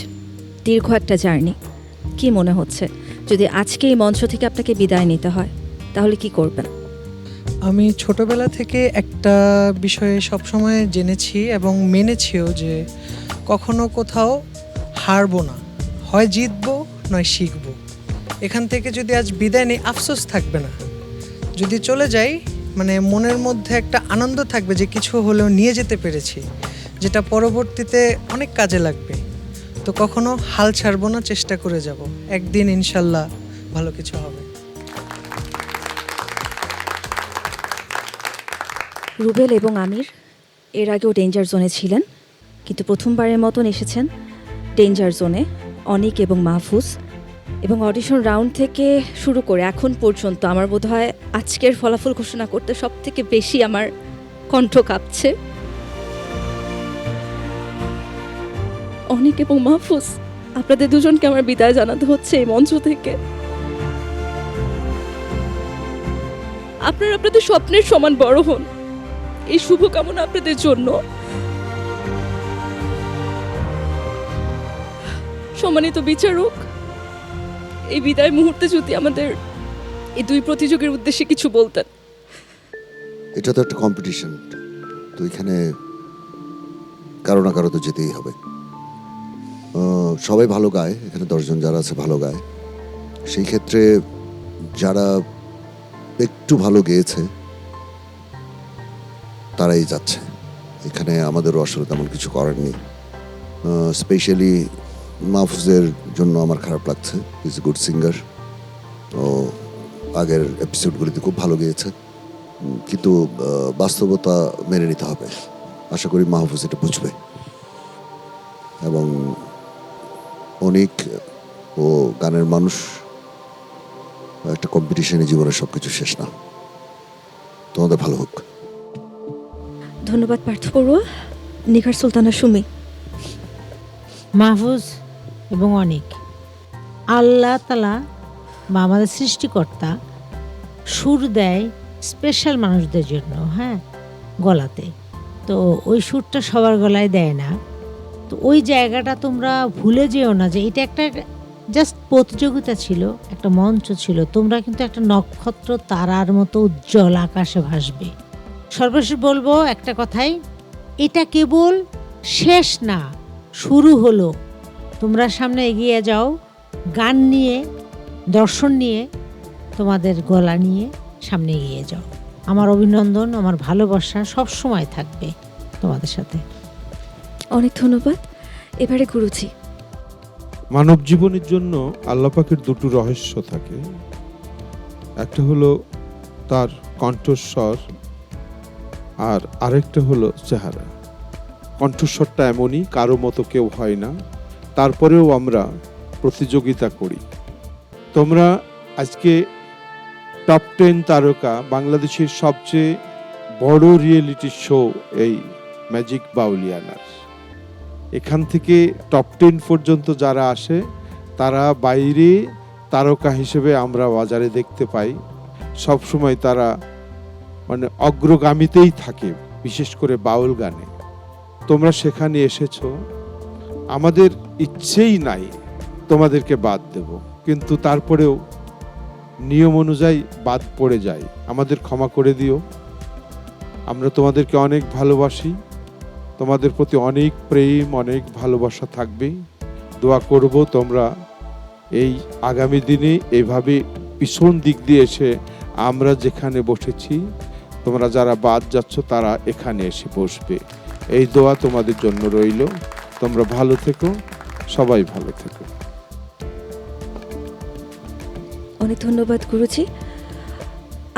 দীর্ঘ একটা জার্নি, কি মনে হচ্ছে যদি আজকে এই মঞ্চ থেকে আপনাকে বিদায় নিতে হয় তাহলে কি করবেন? আমি ছোটবেলা থেকে একটা বিষয়ে সবসময় জেনেছি এবং মেনেছিও যে কখনো কোথাও হারবো না, হয় জিতবো নয় শিখবো। এখান থেকে যদি আজ বিদায় নেই আফসোস থাকবে না, যদি চলে যাই মানে মনের মধ্যে একটা আনন্দ থাকবে যে কিছু হলেও নিয়ে যেতে পেরেছি, যেটা পরবর্তীতে অনেক কাজে লাগবে। তো কখনো হাল ছাড়বো না, চেষ্টা করে যাব, একদিন ইনশাল্লাহ ভালো কিছু হবে। রুবেল এবং আমির এর আগেও ডেঞ্জার জোনে ছিলেন, কিন্তু প্রথমবারের মতন এসেছেন ডেঞ্জার জোনে অনিক এবং মাহফুজ। এবং অডিশন রাউন্ড থেকে শুরু করে এখন পর্যন্ত আমার বোধ হয় আজকের ফলাফল ঘোষণা করতে সব থেকে বেশি আমার কণ্ঠ কাঁপছে। অনিক এবং মাহফুজ, আপনাদের দুজনকে আমার বিদায় জানাতে হচ্ছে এই মঞ্চ থেকে। আপনারা আপনাদের স্বপ্নের সমান বড় হন, এই শুভকামনা আপনাদের জন্য। সম্মানিত বিচারক, এই বিদায় মুহূর্তে যদি আমাদের এই দুই প্রতিযোগীর উদ্দেশ্যে কিছু বলতেন। এটা তো একটা কম্পিটিশন, তো এখানে কারো না কারো তো যেতেই হবে। সবাই ভালো গায়, এখানে 10 জন যারা আছে ভালো গায়, সেই ক্ষেত্রে যারা একটু ভালো গেয়েছে তারাই যাচ্ছে। এখানে আমাদেরও আসলে তেমন কিছু করার নেই। স্পেশালি মাহফুজের জন্য আমার খারাপ লাগছে, ইজ এ গুড সিঙ্গার, ও আগের এপিসোডগুলিতে খুব ভালো গেয়েছে, কিন্তু বাস্তবতা মেনে নিতে হবে। আশা করি মাহফুজ এটা বুঝবে। এবং অনেক ও গানের মানুষ, একটা কম্পিটিশনে জীবনের সব কিছু শেষ না। তোমাদের ভালো হোক। ধন্যবাদ পার্থ বড়ুয়া। নিগার সুলতানা সুমি। মাহফুজ এবং অনিক, আল্লাহ তালা বা আমাদের সৃষ্টিকর্তা সুর দেয় স্পেশাল মানুষদের জন্য, হ্যাঁ, গলাতে। তো ওই সুরটা সবার গলায় দেয় না। তো ওই জায়গাটা তোমরা ভুলে যেও না যে এটা একটা জাস্ট প্রতিযোগিতা ছিল, একটা মঞ্চ ছিল। তোমরা কিন্তু একটা নক্ষত্র তারার মতো উজ্জ্বল আকাশে ভাসবে। সর্বশেষ বলবো একটা কথাই, এটা কেবল শেষ না, শুরু হলো। তোমরা সামনে এগিয়ে যাও, গান নিয়ে, দর্শন নিয়ে, তোমাদের গলা নিয়ে সামনে এগিয়ে যাও। আমার অভিনন্দন, আমার ভালোবাসা সব সময় থাকবে তোমাদের সাথে। অনেক ধন্যবাদ। এবারে গুরুজি। মানব জীবনের জন্য আল্লাহ পাকের দুটো রহস্য থাকে। একটা হলো তার কণ্ঠস্বর, আর আরেকটা হলো চেহারা। কণ্ঠস্বরটা এমনই, কারো মতো কেউ হয় না, তারপরেও আমরা প্রতিযোগিতা করি। তোমরা আজকে টপ 10 তারকা, বাংলাদেশের সবচেয়ে বড় রিয়েলিটি শো এই ম্যাজিক বাউলিয়ানার। এখান থেকে টপ 10 পর্যন্ত যারা আসে তারা বাইরে তারকা হিসেবে আমরা বাজারে দেখতে পাই। সব সময় তারা মানে অগ্রগামীতেই থাকে, বিশেষ করে বাউল গানে। তোমরা সেখানে এসেছো, আমাদের ইচ্ছেই নাই তোমাদেরকে বাদ দেব, কিন্তু তারপরেও নিয়ম অনুযায়ী বাদ পড়ে যায়, আমাদের ক্ষমা করে দিও। আমরা তোমাদেরকে অনেক ভালোবাসি, তোমাদের প্রতি অনেক প্রেম, অনেক ভালোবাসা থাকবে। দোয়া করব তোমরা এই আগামী দিনে এইভাবে পিছন দিক দিয়ে এসে আমরা যেখানে বসেছি, তোমরা যারা বাদ যাচ্ছ তারা এখানে এসে বসবে। এই দোয়া তোমাদের জন্য রইল। তোমরা ভালো থেকো, সবাই ভালো থেকো। অনেক ধন্যবাদ গুরুজি।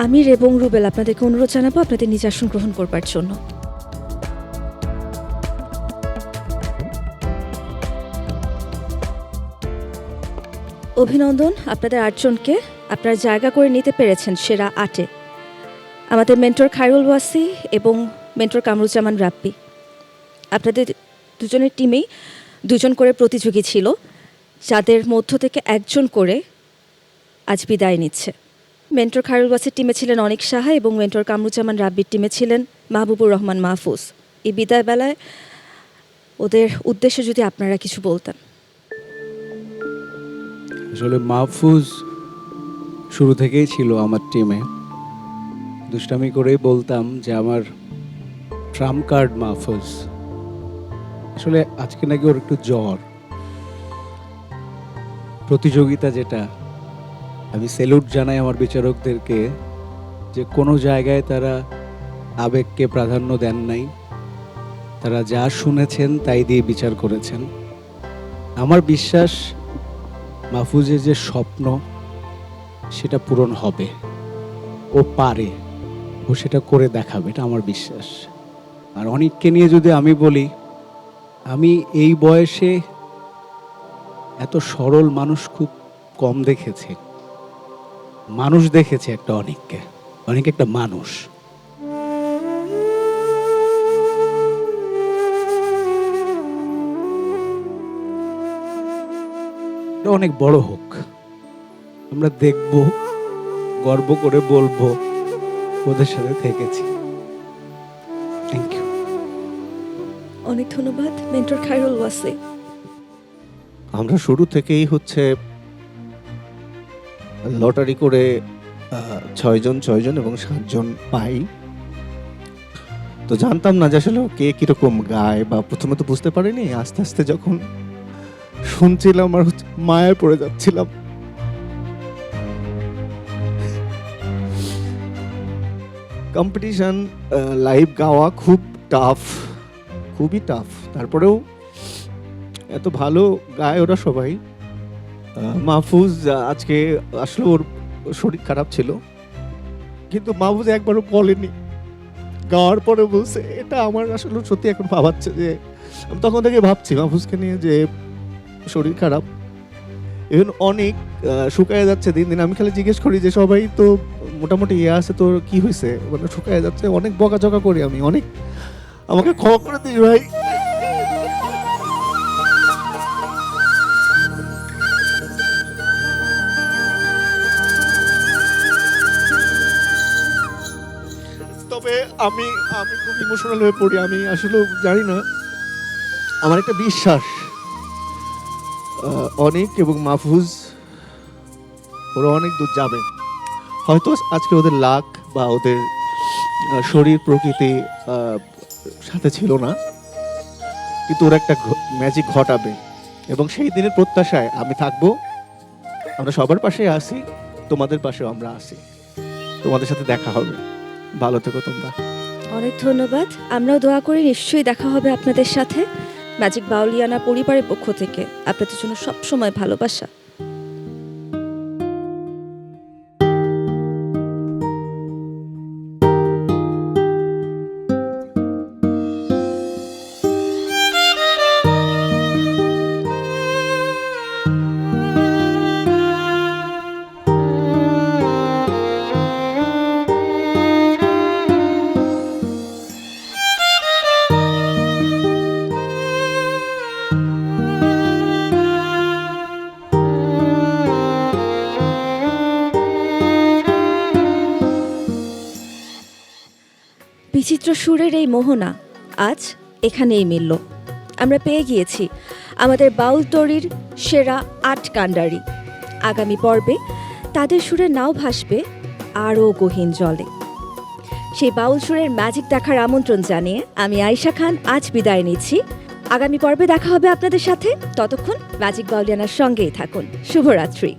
আমির এবং রুবেল আপনাদেরকে অনুরোধ জানাবো আপনাদের নিজ আসন গ্রহণ করবার জন্য। অভিনন্দন আপনাদের 8 জনকে, আপনারা জায়গা করে নিতে পেরেছেন সেরা 8-এ। আমাদের মেন্টর খায়রুল ওয়াসি এবং মেন্টর কামরুজ্জামান রাব্বি, আপনাদের দুজনের টিমেই 2 জন করে প্রতিযোগী ছিল, যাদের মধ্য থেকে 1 জন করে আজ বিদায় নিচ্ছে। মেন্টর খায়রুল ওয়াসির টিমে ছিলেন অনিক সাহা এবং মেন্টর কামরুজ্জামান রাব্বির টিমে ছিলেন মাহবুবুর রহমান মাহফুজ। এই বিদায় বেলায় ওদের উদ্দেশ্যে যদি আপনারা কিছু বলতেন। আসলে মাহফুজ শুরু থেকেই ছিল আমার টিমে। দুষ্টামি করেই বলতাম যে আমার ট্রাম্প কার্ড মাহফুজ। আসলে আজকে নাকি ওর একটু জ্বর। প্রতিযোগিতা যেটা, আমি স্যালুট জানাই আমার বিচারকদেরকে যে কোনো জায়গায় তারা আবেগকে প্রাধান্য দেন নাই, তারা যা শুনেছেন তাই দিয়ে বিচার করেছেন। আমার বিশ্বাস মাহফুজের যে স্বপ্ন সেটা পূরণ হবে, ও পারে, ও সেটা করে দেখাবে, এটা আমার বিশ্বাস। আর অনেককে নিয়ে যদি আমি বলি, আমি এই বয়সে এত সরল মানুষ খুব কম দেখেছি। মানুষ দেখেছি একটা অনেককে, অনেক একটা মানুষ। অনেক বড় হোক, আমরা দেখব, গর্ব করে বলবো ওদের সাথে থেকেছি। Thank you. অনেক ধন্যবাদ মেন্টর খায়রুল ওয়াসি। আমরা শুরু থেকেই হচ্ছে লটারি করে 6 জন এবং 7 জন পাই। তো জানতাম না যে আসলে কে কিরকম গায়, বা প্রথমে তো বুঝতে পারিনি। আস্তে আস্তে যখন শুনছিলাম আর মায়ায় পড়ে যাচ্ছিলাম। কম্পিটিশন, লাইভ গাওয়া খুব টাফ, খুবই টাফ। তারপরেও এত ভালো গায় ওরা সবাই। মাহফুজ আজকে আসলে ওর শরীর খারাপ ছিল, কিন্তু মাহফুজ একবারও বলেনি। গাওয়ার পরে বলছে, এটা আমার আসলে সত্যি এখন ভাবাচ্ছে যে আমি তখন থেকে ভাবছি মাহফুজকে নিয়ে যে শরীর খারাপ। এখন অনেক শুকায় যাচ্ছে দিন দিন। আমি খালি জিজ্ঞেস করি যে সবাই তো মোটামুটি ইয়ে আছে, তোর কি হয়েছে, মানে শুকায় যাচ্ছে। অনেক বকাঝকা করি আমি, অনেক আমাকে ক্ষমা করে দিস ভাই। তবে আমি আমি খুব ইমোশনাল হয়ে পড়ি। আমি আসলে জানি না, আমার একটা বিশ্বাস অনেক এবং মাহফুজ ওরা অনেক দূর যাবে। হয়তো আজকে ওদের লাক বা ওদের শরীর প্রকৃতি সাথে ছিল না, কিন্তু ওরা একটা ম্যাজিক ঘটাবে এবং সেই দিনের প্রত্যাশায় আমি থাকবো। আমরা সবার পাশে আসি, তোমাদের পাশেও আমরা আসি। তোমাদের সাথে দেখা হবে। ভালো থেকো তোমরা। অনেক ধন্যবাদ। আমরাও দোয়া করি নিশ্চয়ই দেখা হবে আপনাদের সাথে। ম্যাজিক বাউলিয়ানা পরিবারের পক্ষ থেকে আপনাদের জন্য সবসময় ভালোবাসা। বিচিত্র সুরের এই মোহনা আজ এখানেই মিলল। আমরা পেয়ে গিয়েছি আমাদের বাউল তরির সেরা ৮ কাণ্ডারি। আগামী পর্বে তাদের সুরে নাও ভাসবে আরও গহীন জলে। সেই বাউল সুরের ম্যাজিক দেখার আমন্ত্রণ জানিয়ে আমি আয়েশা খান আজ বিদায় নিচ্ছি। আগামী পর্বে দেখা হবে আপনাদের সাথে। ততক্ষণ ম্যাজিক বাউলিয়ানার সঙ্গেই থাকুন। শুভরাত্রি।